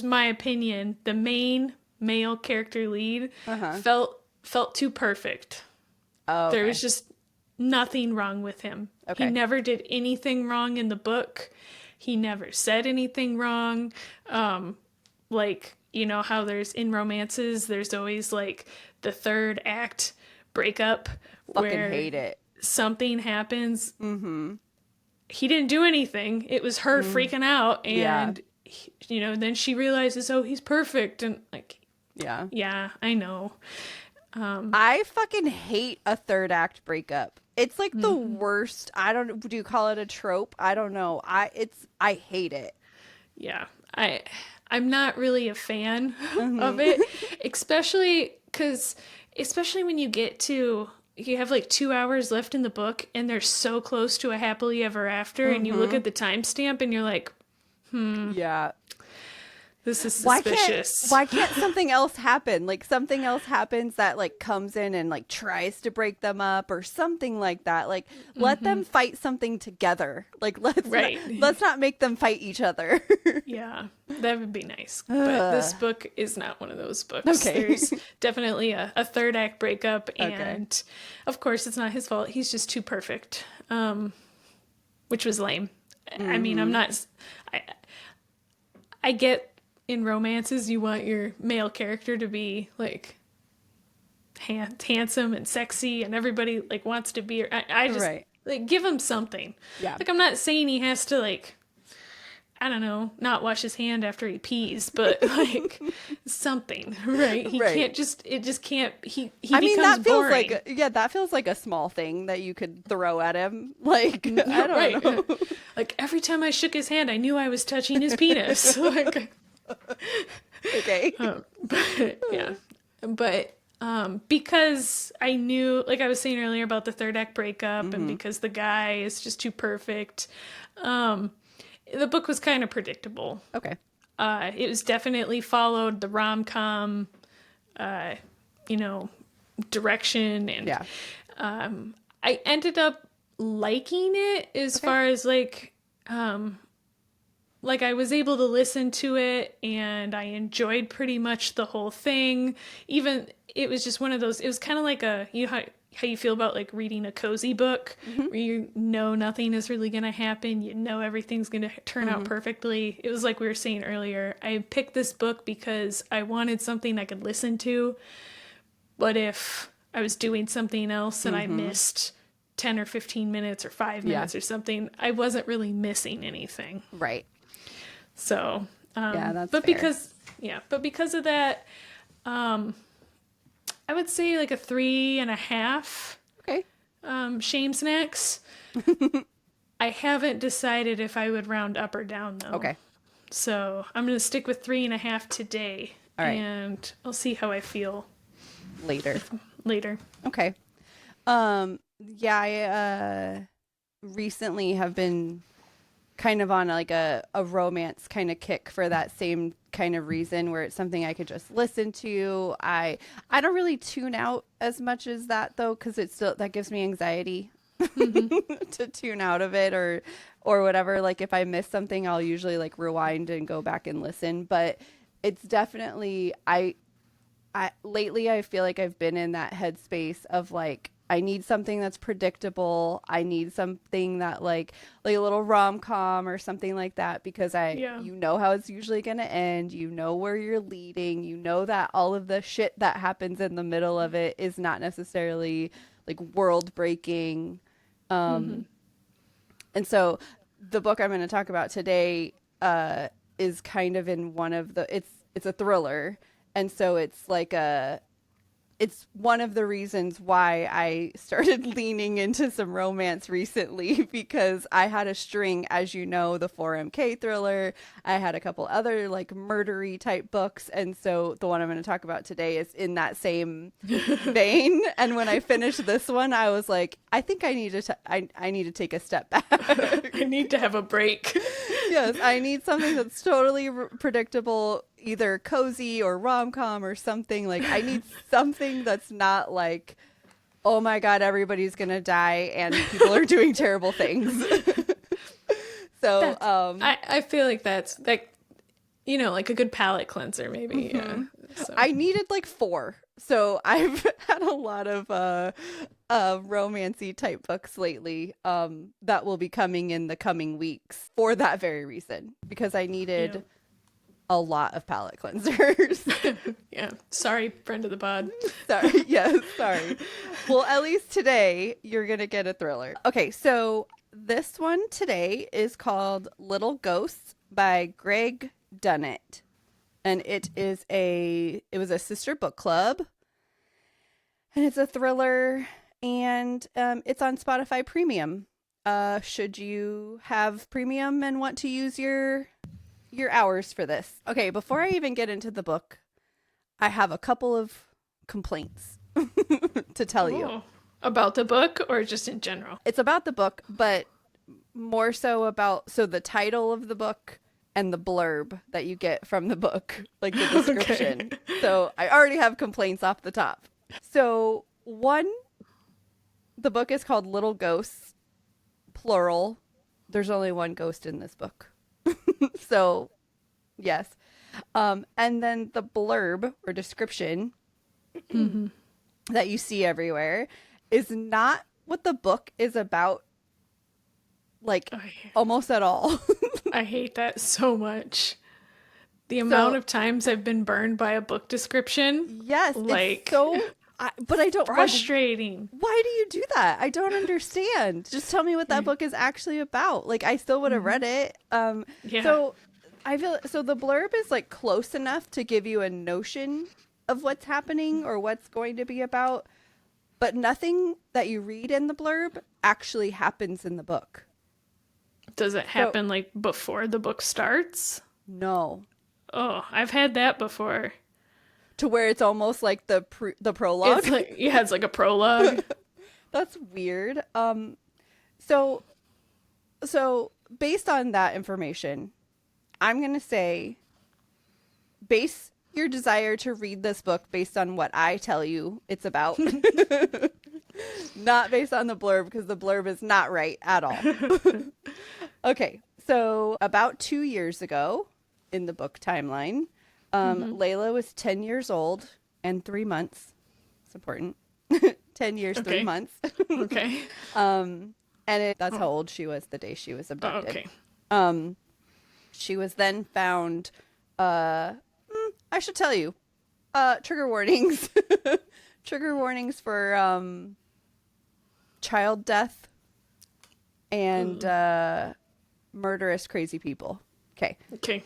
my opinion, the main male character lead felt too perfect. Oh, okay. There was just nothing wrong with him. Okay. He never did anything wrong in the book. He never said anything wrong. Like, you know how there's in romances, there's always like the third act breakup where hate it. Something happens. He didn't do anything. It was her freaking out, and then she realizes, oh, he's perfect, and like, yeah, I know. I fucking hate a third act breakup. It's like the worst. I don't. Do you call it a trope? I don't know. I hate it. Yeah, I'm not really a fan of it, especially when you have like 2 hours left in the book and they're so close to a happily ever after, and you look at the timestamp and you're like, yeah, this is suspicious. Why can't something else happen? Like something else happens that like comes in and like tries to break them up or something like that. Like let them fight something together. Like let's not make them fight each other. Yeah, that would be nice. But this book is not one of those books. Okay. There's definitely a third act breakup, and of course it's not his fault. He's just too perfect, which was lame. I mean, I get in romances you want your male character to be like handsome and sexy and everybody like wants to be, I just like give him something. Yeah. Like, I'm not saying he has to like, I don't know, not wash his hand after he pees, but like something, right? He Right. can't just, it just can't, he I mean, becomes that feels boring. like that feels like a small thing that you could throw at him. Like, I don't Right. know. Like every time I shook his hand, I knew I was touching his penis. Like, Okay. but yeah, but because I knew, like I was saying earlier about the third act breakup, and because the guy is just too perfect, the book was kind of predictable. Okay. It was definitely followed the rom-com, you know, direction, and Yeah. I ended up liking it as far as like I was able to listen to it and I enjoyed pretty much the whole thing. Even it was just one of those, it was kind of like a, you know how you feel about like reading a cozy book where you know nothing is really going to happen. You know everything's going to turn out perfectly. It was like we were saying earlier. I picked this book because I wanted something I could listen to. But if I was doing something else and I missed 10 or 15 minutes or 5 minutes or something, I wasn't really missing anything. Right. So, Yeah, that's but fair. because of that, I would say like a 3.5. Okay. Shame snacks. I haven't decided if I would round up or down though. Okay. So I'm going to stick with 3.5 today. All right. And I'll see how I feel Later. later. Okay. Yeah, I recently have been kind of on like a romance kind of kick for that same kind of reason, where it's something I could just listen to. I don't really tune out as much as that though, because it's still, that gives me anxiety to tune out of it or whatever. Like if I miss something, I'll usually like rewind and go back and listen. But it's definitely, I lately I feel like I've been in that headspace of like, I need something that's predictable. I need something that like a little rom-com or something like that, because you know how it's usually going to end. You know where you're leading. You know that all of the shit that happens in the middle of it is not necessarily like world breaking. And so the book I'm going to talk about today is kind of in one of the, it's a thriller. And so it's like it's one of the reasons why I started leaning into some romance recently, because I had a string, as you know, the 4MK thriller. I had a couple other like murdery type books. And so the one I'm going to talk about today is in that same vein. And when I finished this one, I was like, I think I need to, I need to take a step back. I need to have a break. Yes, I need something that's totally predictable, either cozy or rom-com or something. Like I need something that's not like, oh my God, everybody's gonna die and people are doing terrible things. So I feel like that's like, you know, like a good palate cleanser maybe. Yeah. So. I needed like 4. So I've had a lot of romancy type books lately that will be coming in the coming weeks for that very reason, because I needed a lot of palate cleansers. Yeah. Sorry, friend of the pod. Sorry. Yes, sorry. Well, at least today you're going to get a thriller. Okay, so this one today is called Little Ghosts by Gregg Dunnett. And it was a sister book club. And it's a thriller, and it's on Spotify Premium. Should you have Premium and want to use your hours for this? Okay, before I even get into the book, I have a couple of complaints to tell you. About the book or just in general? It's about the book, but more so about the title of the book and the blurb that you get from the book, like the description. Okay. So I already have complaints off the top. So the book is called Little Ghosts, plural. There's only one ghost in this book. So, yes. And then the blurb or description that you see everywhere is not what the book is about, like, almost at all. I hate that so much. The amount of times I've been burned by a book description. Yes. Like, it's so But I don't. Frustrating. Why do you do that? I don't understand. Just tell me what that book is actually about. Like, I still would have read it. Yeah. So I feel so the blurb is like close enough to give you a notion of what's happening or what's going to be about, but nothing that you read in the blurb actually happens in the book. Does it happen like before the book starts? No. Oh, I've had that before. To where it's almost like the prologue. It's like, yeah, it's like a prologue. That's weird. So based on that information, I'm going to say base your desire to read this book based on what I tell you it's about. Not based on the blurb, because the blurb is not right at all. Okay, so about 2 years ago in the book timeline, Layla was 10 years old and 3 months. It's important. 10 years, 3 months. Okay. And that's how old she was the day she was abducted. Okay. She was then found, I should tell you, trigger warnings. Trigger warnings for child death and murderous crazy people. Okay. Okay.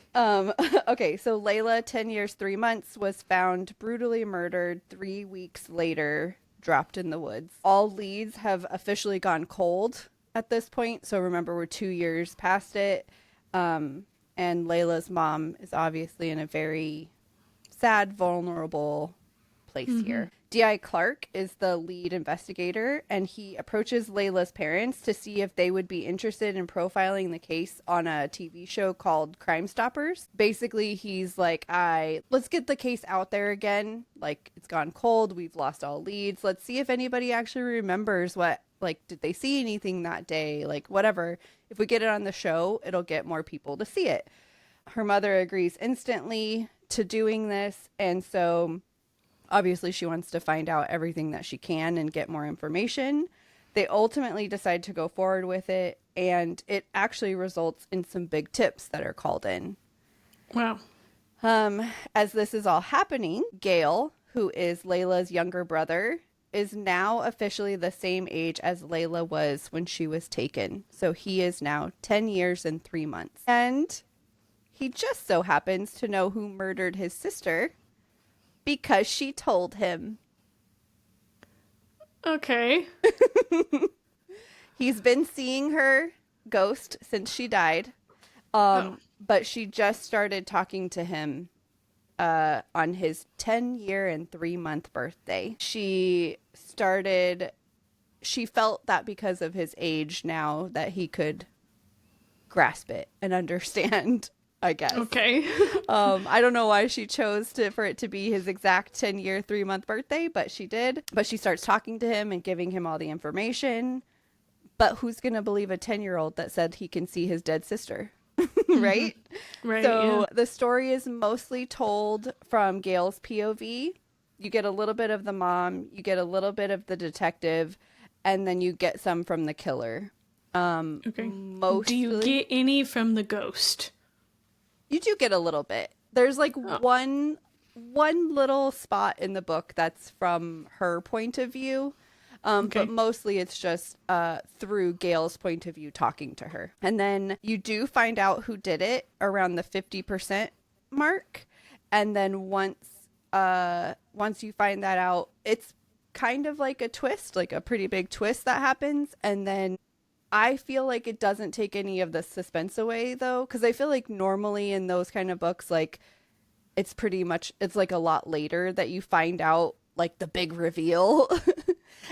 Okay, so Layla, 10 years, 3 months, was found brutally murdered 3 weeks later, dropped in the woods. All leads have officially gone cold at this point. So remember, we're 2 years past it. And Layla's mom is obviously in a very sad, vulnerable place here. D.I. Clark is the lead investigator, and he approaches Layla's parents to see if they would be interested in profiling the case on a TV show called Crime Stoppers. Basically, he's like, let's get the case out there again. Like, it's gone cold. We've lost all leads. Let's see if anybody actually remembers what, like, did they see anything that day? Like, whatever. If we get it on the show, it'll get more people to see it. Her mother agrees instantly to doing this, and so obviously she wants to find out everything that she can and get more information. They ultimately decide to go forward with it, and it actually results in some big tips that are called in. Wow. As this is all happening, Gale, who is Layla's younger brother, is now officially the same age as Layla was when she was taken. So he is now 10 years and 3 months. And he just so happens to know who murdered his sister because she told him. Okay. He's been seeing her ghost since she died. But she just started talking to him on his 10-year and 3-month birthday. She felt that because of his age now that he could grasp it and understand, I guess. Okay. I don't know why she chose for it to be his exact 10-year, 3-month birthday, but she did. But she starts talking to him and giving him all the information. But who's going to believe a 10-year-old that said he can see his dead sister? Right? Right. So yeah. the story is mostly told from Gale's POV. You get a little bit of the mom, you get a little bit of the detective, and then you get some from the killer. Okay. Mostly, Do you get any from the ghost? You do get a little bit. There's like one little spot in the book that's from her point of view. But mostly it's just through Gale's point of view talking to her. And then you do find out who did it around the 50% mark. And then once you find that out, it's kind of like a twist, like a pretty big twist that happens. And then I feel like it doesn't take any of the suspense away, though, because I feel like normally in those kind of books, like it's like a lot later that you find out like the big reveal.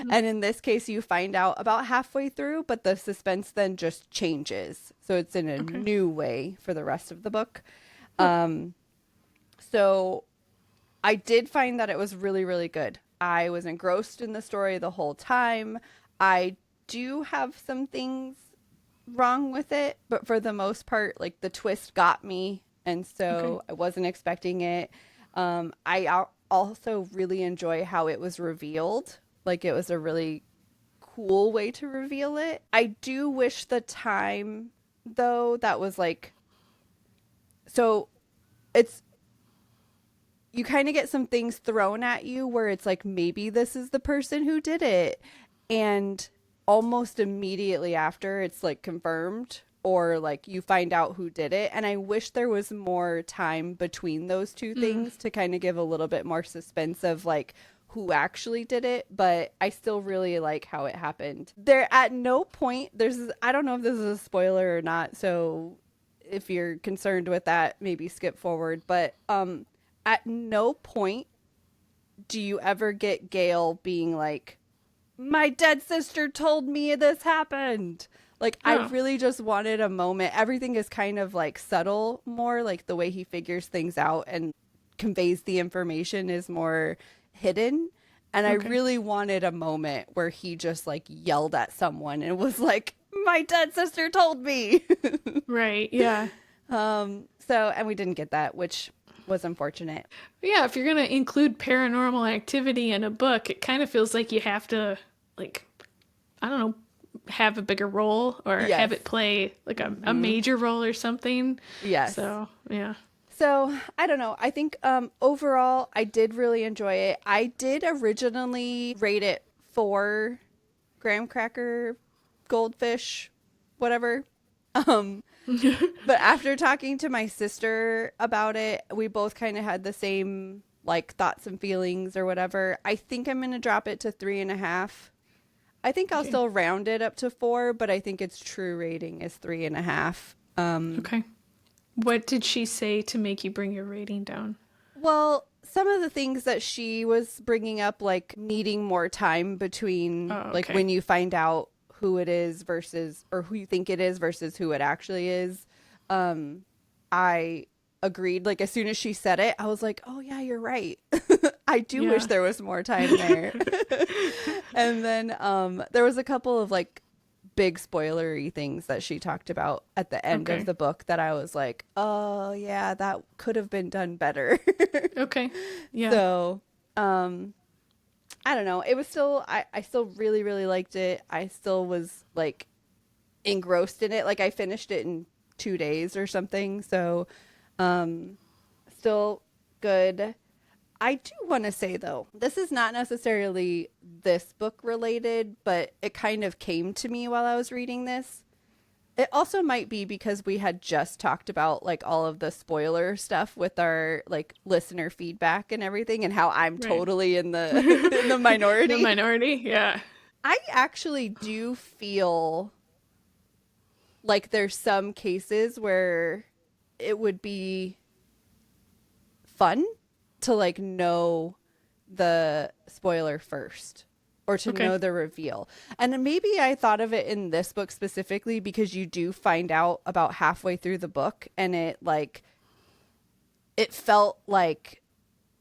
And in this case, you find out about halfway through, but the suspense then just changes. So it's in a new way for the rest of the book. So I did find that it was really, really good. I was engrossed in the story the whole time. I do have some things wrong with it, but for the most part, like the twist got me. And so I wasn't expecting it. I also really enjoy how it was revealed. Like, it was a really cool way to reveal it. I do wish the time, though, that was like... So, you kind of get some things thrown at you where it's like, maybe this is the person who did it. And almost immediately after, it's like confirmed, or like you find out who did it. And I wish there was more time between those two things to kind of give a little bit more suspense of like who actually did it. But I still really like how it happened. There at no point, I don't know if this is a spoiler or not, so if you're concerned with that, maybe skip forward. But at no point do you ever get Gail being like, my dead sister told me this happened. Like, I really just wanted a moment. Everything is kind of like subtle more, like the way he figures things out and conveys the information is more hidden. And I really wanted a moment where he just like yelled at someone and was like, my dead sister told me. Right. Yeah. And we didn't get that, which was unfortunate. Yeah, if you're going to include paranormal activity in a book, it kind of feels like you have to, like, I don't know, have a bigger role or have it play like a major role or something. Yes. So, yeah. So, I don't know. I think overall, I did really enjoy it. I did originally rate it 4 graham cracker goldfish, whatever. But after talking to my sister about it, we both kind of had the same like thoughts and feelings or whatever. I think I'm going to drop it to 3.5. I think I'll still round it up to 4, but I think its true rating is 3.5. Okay. What did she say to make you bring your rating down? Well, some of the things that she was bringing up, like needing more time between like when you find out who it is versus, or who you think it is versus who it actually is. I agreed. Like as soon as she said it, I was like, oh yeah, you're right. I do wish there was more time there. And then there was a couple of like big spoilery things that she talked about at the end of the book that I was like, oh yeah, that could have been done better. Okay. Yeah. So I don't know. It was still, I still really, really liked it. I still was like engrossed in it. Like I finished it in 2 days or something. So still good. I do want to say though, this is not necessarily this book related, but it kind of came to me while I was reading this. It also might be because we had just talked about like all of the spoiler stuff with our like listener feedback and everything, and how I'm totally in the in the minority. The minority, yeah. I actually do feel like there's some cases where it would be fun to like know the spoiler first, or to know the reveal. And maybe I thought of it in this book specifically because you do find out about halfway through the book, and it felt like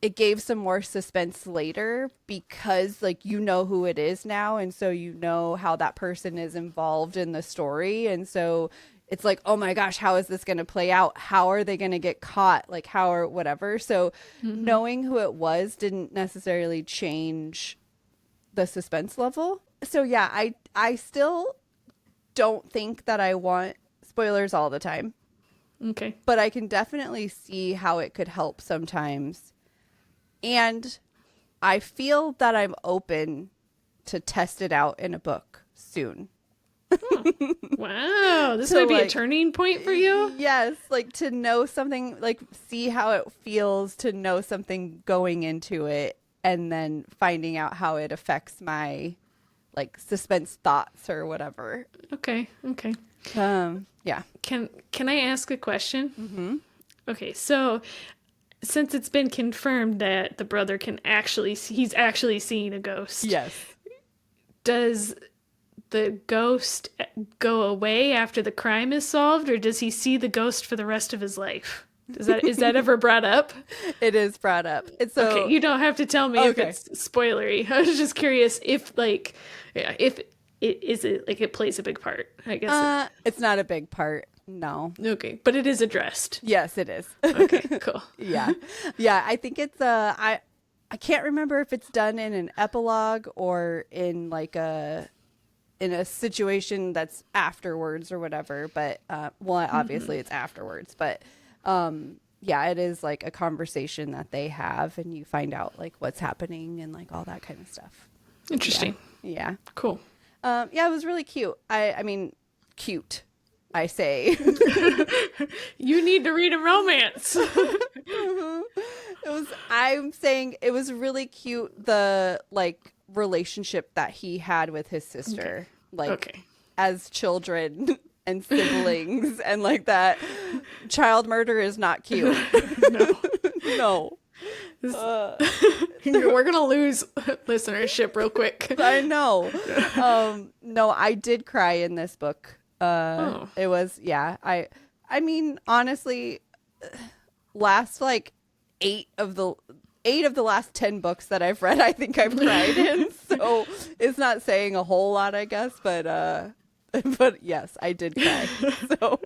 it gave some more suspense later because like you know who it is now, and so you know how that person is involved in the story, and so it's like, oh my gosh, how is this going to play out? How are they going to get caught? Like how or whatever. So knowing who it was didn't necessarily change the suspense level. So yeah, I still don't think that I want spoilers all the time. Okay. But I can definitely see how it could help sometimes. And I feel that I'm open to test it out in a book soon. Wow, this might be a turning point for you. Yes, like to know something, like see how it feels to know something going into it, and then finding out how it affects my like suspense thoughts or whatever. Okay. Yeah. Can I ask a question? Mm-hmm. Okay, so since it's been confirmed that the brother he's actually seeing a ghost. Yes. Does the ghost go away after the crime is solved, or does he see the ghost for the rest of his life? Is that ever brought up? It is brought up. It's okay. You don't have to tell me if it's spoilery. I was just curious if it plays a big part. I guess it's not a big part. No. Okay, but it is addressed. Yes, it is. Okay, cool. Yeah. I think it's I can't remember if it's done in an epilogue or in like in a situation that's afterwards or whatever, but obviously it's afterwards, but yeah, it is like a conversation that they have, and you find out like what's happening and like all that kind of stuff. Interesting. Yeah. Cool. Yeah, it was really cute. I mean, cute, I say. You need to read a romance. I'm saying it was really cute, the like relationship that he had with his sister. Like as children and siblings and like that. Child murder is not cute. No. We're gonna lose listenership real quick. I know. No, I did cry in this book. It was, yeah. I mean, honestly, last like eight of the last 10 books that I've read, I think I've cried in. So it's not saying a whole lot, I guess, but yes, I did cry. So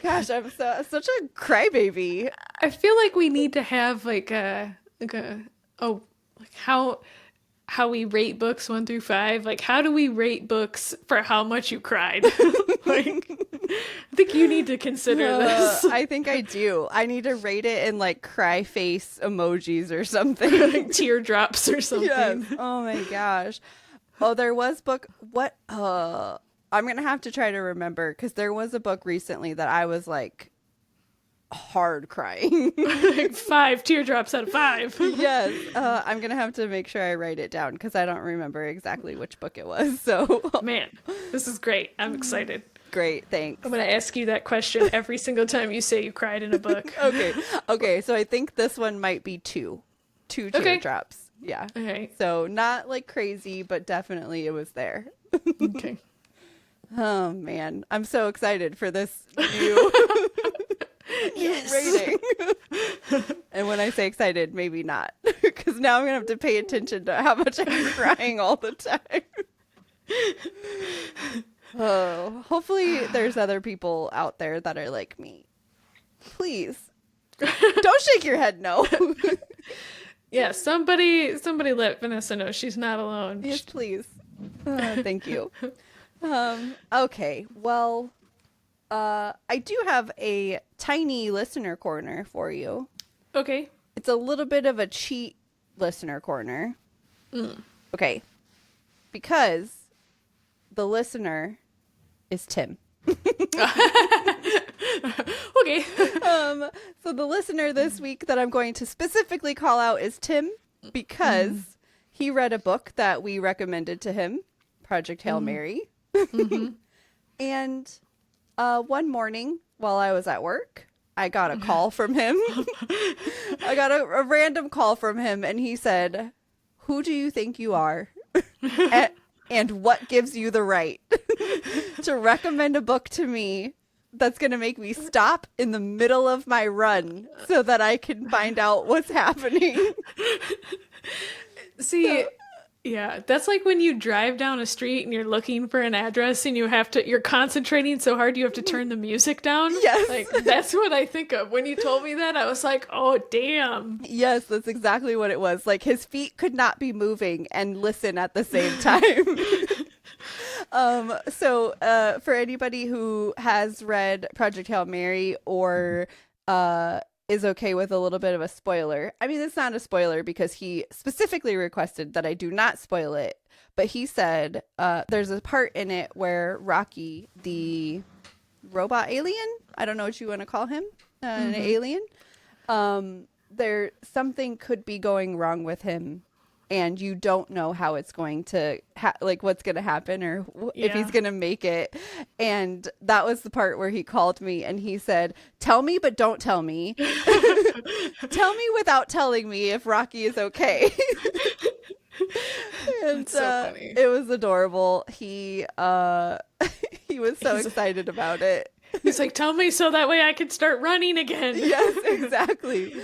gosh, I'm such a crybaby. I feel like we need to have like how we rate books 1 through 5. Like, how do we rate books for how much you cried? Like, I think you need to consider this. I think I do. I need to rate it in like cry face emojis or something. Like teardrops or something. Yes. Oh my gosh. Oh, there was book. What? I'm going to have to try to remember, because there was a book recently that I was like hard crying. Like 5 teardrops out of 5. Yes. I'm going to have to make sure I write it down, because I don't remember exactly which book it was. So, man, this is great. I'm excited. Great. Thanks. I'm going to ask you that question every single time you say you cried in a book. Okay. So I think this one might be 2 teardrops. Yeah. Okay. So not like crazy, but definitely it was there. Okay. Oh man, I'm so excited for this new, rating. And when I say excited, maybe not, because now I'm gonna have to pay attention to how much I'm crying all the time. Oh, hopefully there's other people out there that are like me. Please, don't shake your head no. Yeah, somebody let Vanessa know she's not alone. Yes, please. Thank you. Okay, well, I do have a tiny listener corner for you. Okay. It's a little bit of a cheat listener corner. Okay. Because the listener is Tim. Okay. So the listener this week that I'm going to specifically call out is Tim, because he read a book that we recommended to him, Project Hail Mary. And one morning while I was at work, I got a call from him. I got a random call from him, and he said, "Who do you think you are? And what gives you the right to recommend a book to me that's going to make me stop in the middle of my run so that I can find out what's happening?" See, yeah, that's like when you drive down a street and you're looking for an address and you're concentrating so hard you have to turn the music down. Yes. Like, that's what I think of. When you told me that, I was like, oh, damn. Yes, that's exactly what it was. Like, his feet could not be moving and listen at the same time. So for anybody who has read Project Hail Mary or is okay with a little bit of a spoiler. I mean, it's not a spoiler because he specifically requested that I do not spoil it. But he said there's a part in it where Rocky, the robot alien, I don't know what you want to call him, an alien, something could be going wrong with him. And you don't know how it's going to, what's going to happen or if he's going to make it. And that was the part where he called me and he said, "Tell me, but don't tell me. Tell me without telling me if Rocky is okay." And so funny. It was adorable. He was so excited about it. He's like, "Tell me so that way I can start running again." Yes, exactly.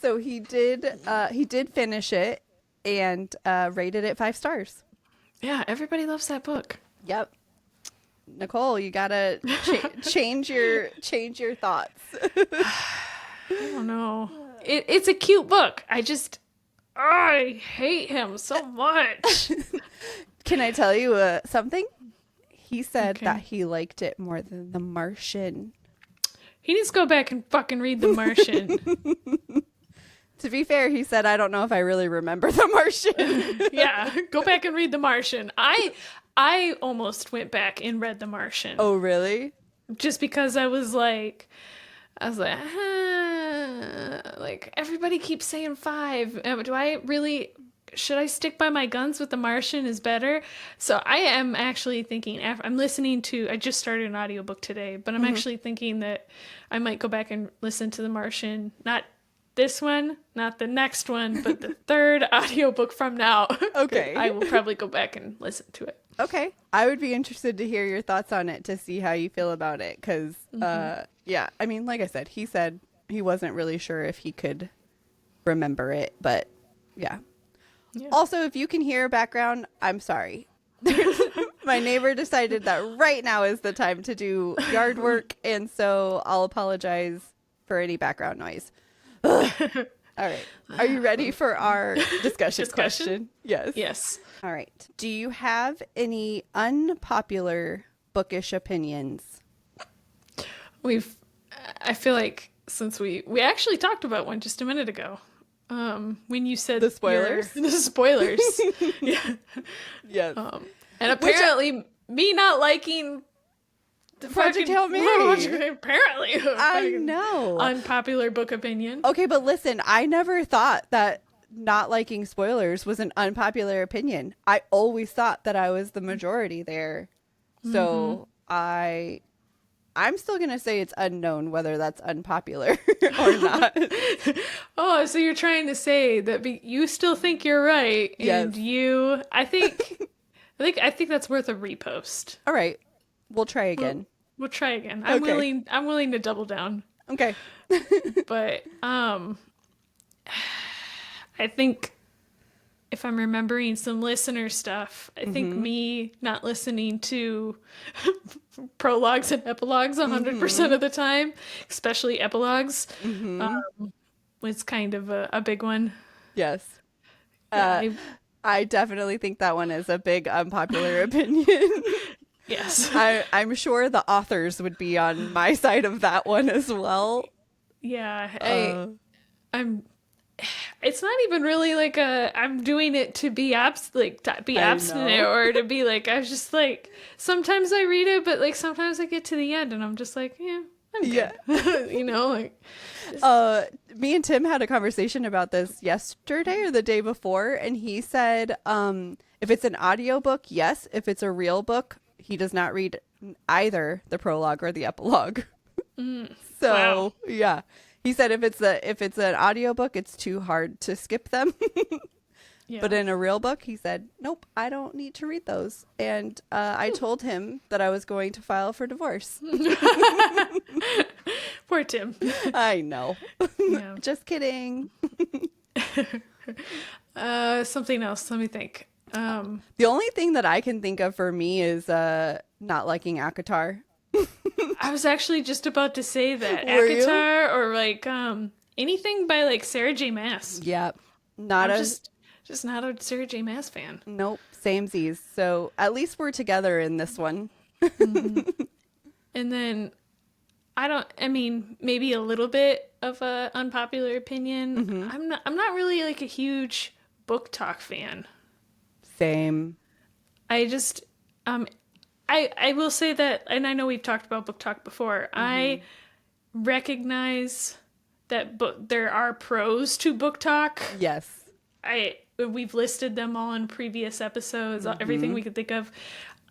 So he did finish it. And rated it 5 stars. Yeah, everybody loves that book. Yep. Nicole, you gotta change your thoughts. I don't know. It's a cute book. I hate him so much. Can I tell you something? He said that he liked it more than The Martian. He needs to go back and fucking read The Martian. To be fair, he said, I don't know if I really remember The Martian. Yeah, go back and read The Martian. I almost went back and read The Martian. Oh, really? Just because I was like, like everybody keeps saying 5. Do I really, should I stick by my guns with The Martian is better? So I am actually thinking, I'm listening to, I just started an audiobook today, but I'm actually thinking that I might go back and listen to The Martian, not this one, not the next one, but the third audiobook from now. Okay. I will probably go back and listen to it. Okay. I would be interested to hear your thoughts on it to see how you feel about it. Because, yeah, I mean, like I said he wasn't really sure if he could remember it. But, yeah. Also, if you can hear background, I'm sorry. My neighbor decided that right now is the time to do yard work. And so I'll apologize for any background noise. All right. Are you ready for our discussion question? Yes. Yes. All right. Do you have any unpopular bookish opinions? I feel like since we actually talked about one just a minute ago. When you said the spoilers. The spoilers. Yeah. Yes. And apparently me not liking the Project Hail Mary. Apparently. I know. Unpopular book opinion. Okay, but listen, I never thought that not liking spoilers was an unpopular opinion. I always thought that I was the majority there. So I'm still going to say it's unknown whether that's unpopular or not. Oh, so you're trying to say that you still think you're right, and yes. I think that's worth a repost. All right. We'll try again. We'll try again. I'm willing to double down. Okay. But I think if I'm remembering some listener stuff, I think me not listening to prologues and epilogues 100% of the time, especially epilogues, was kind of a big one. Yes. Yeah, I definitely think that one is a big unpopular opinion. Yes. I'm sure the authors would be on my side of that one as well. Yeah. It's not even really like I'm doing it to be abstinent or to be like, I was just like, sometimes I read it, but like sometimes I get to the end and I'm just like, yeah, I'm good. Yeah. Like. Me and Tim had a conversation about this yesterday or the day before, and he said, if it's an audiobook, yes. If it's a real book, he does not read either the prologue or the epilogue. So, yeah. He said if it's an audiobook, it's too hard to skip them. Yeah. But in a real book, he said, nope, I don't need to read those. And I told him that I was going to file for divorce. Poor Tim. I know. Yeah. Just kidding. Something else. Let me think. The only thing that I can think of for me is not liking ACOTAR. I was actually just about to say that. Were ACOTAR you? or like anything by like Sarah J. Maas. Yeah. Just not a Sarah J. Maas fan. Nope. Samesies. So at least we're together in this one. And then maybe a little bit of a unpopular opinion. I'm not really like a huge book talk fan. Same. I just I will say that, and I know we've talked about book talk before. I recognize that there are pros to book talk. Yes. We've listed them all in previous episodes, everything we could think of.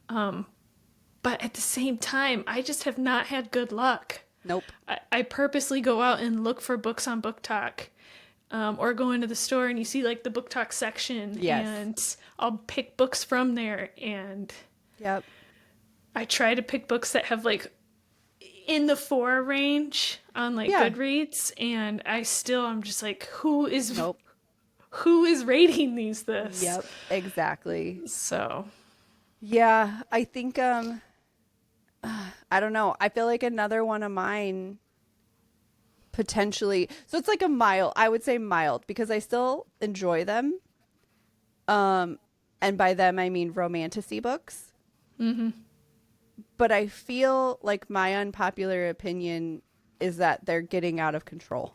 But at the same time, I just have not had good luck. Nope. I purposely go out and look for books on Book Talk, or go into the store and you see like the Book Talk section. Yes. And I'll pick books from there. And yep. I try to pick books that have like in the 4 range on like Goodreads. And I'm just like, who is rating this? Yep, exactly. So, yeah, I think, I don't know. I feel like another one of mine potentially, so it's like I would say mild because I still enjoy them. And by them, I mean romantasy books. But I feel like my unpopular opinion is that they're getting out of control.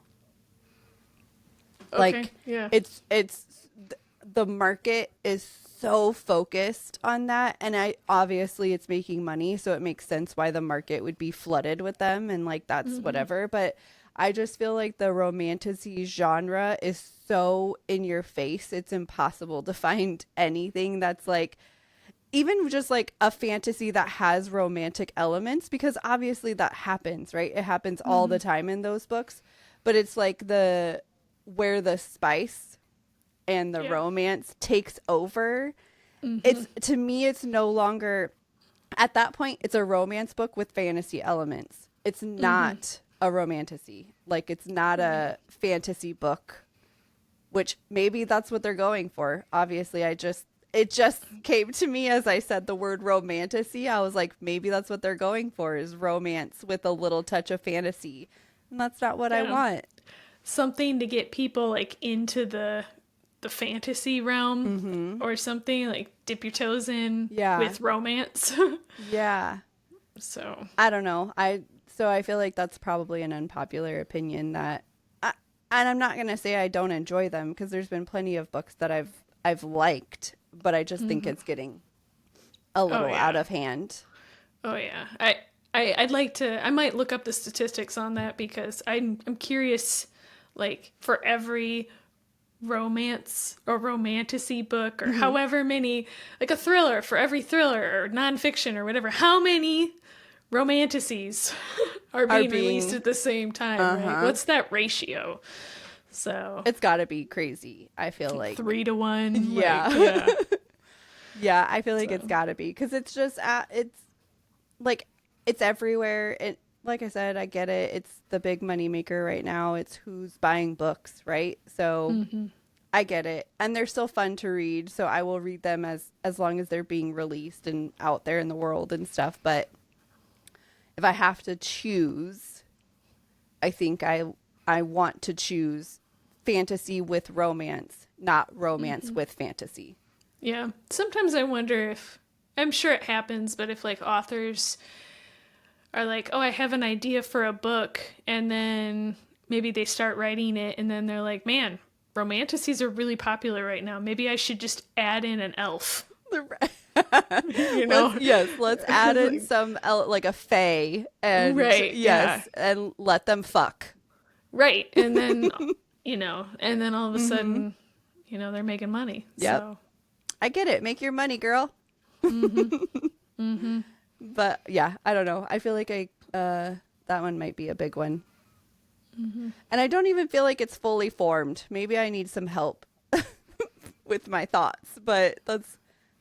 Okay, Like, yeah. it's the market is so focused on that, and obviously it's making money, so it makes sense why the market would be flooded with them, and like that's whatever. But I just feel like the romantasy genre is so in your face, it's impossible to find anything that's like even just like a fantasy that has romantic elements, because obviously that happens, right? It happens all the time in those books, but it's like where the spice and the romance takes over. It's, to me, it's no longer, at that point, it's a romance book with fantasy elements. It's not a romantasy. Like, it's not a fantasy book, which maybe that's what they're going for. Obviously, it just came to me as I said the word romantasy. I was like, maybe that's what they're going for, is romance with a little touch of fantasy. And that's not what I want. Something to get people like into the fantasy realm or something, like dip your toes in with romance. Yeah. So I don't know. I feel like that's probably an unpopular opinion and I'm not going to say I don't enjoy them, because there's been plenty of books that I've liked, but I just think it's getting a little out of hand. Oh yeah. I'd like to, I might look up the statistics on that, because I'm curious, like for every romance or romantasy book or however many, like a thriller, for every thriller or nonfiction or whatever, how many romantasies are being released at the same time, right? What's that ratio? So it's got to be crazy. I feel like 3 to 1. Yeah. Like, yeah. Yeah, I feel like it's got to be, because it's just it's like it's everywhere. It, like I said, I get it. It's the big money maker right now. It's who's buying books, right? So I get it. And they're still fun to read, so I will read them as long as they're being released and out there in the world and stuff. But if I have to choose, I think I want to choose fantasy with romance, not romance with fantasy. Yeah. Sometimes I wonder if, I'm sure it happens, but if like authors are like, oh, I have an idea for a book, and then maybe they start writing it, and then they're like, man, romantasies are really popular right now. Maybe I should just add in an elf. You know? Let's add in some like a fae, and and let them fuck. Right. And then, and then all of a sudden, they're making money. Yep. So I get it. Make your money, girl. But yeah, I don't know. I feel like that one might be a big one. And I don't even feel like it's fully formed. Maybe I need some help with my thoughts, but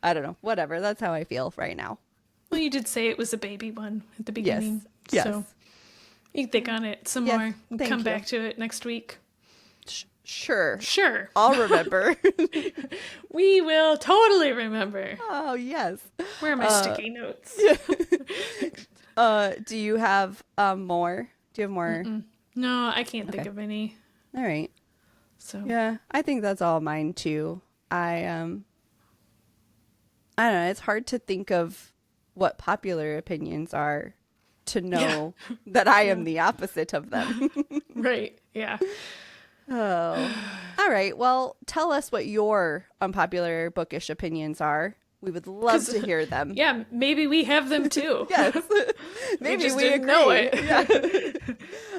I don't know. Whatever. That's how I feel right now. Well, you did say it was a baby one at the beginning. Yes. So you can think on it some more and come back to it next week. Sure. I'll remember. We will totally remember. Oh, yes. Where are my sticky notes? Do you have more? Do you have more? No, I can't think of any. All right. So yeah, I think that's all mine too. I don't know. It's hard to think of what popular opinions are to know that I am the opposite of them. Right. Yeah. Oh. All right. Well, tell us what your unpopular bookish opinions are. We would love to hear them. Yeah, maybe we have them too. Yes. Maybe we just didn't agree. Know it.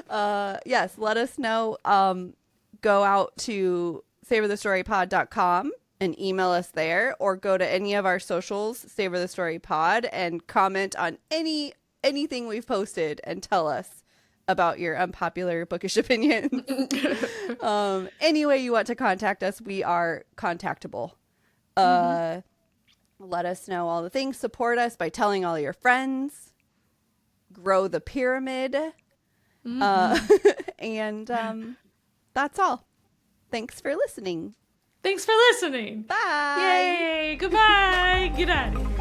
Yeah. Yes, let us know. Go out to savorthestorypod.com and email us there, or go to any of our socials, Savor the Story Pod, and comment on anything we've posted and tell us about your unpopular bookish opinions. Any way you want to contact us, we are contactable. Let us know all the things. Support us by telling all your friends. Grow the pyramid. And that's all. Thanks for listening. Thanks for listening. Bye. Yay. Goodbye. Get out of here.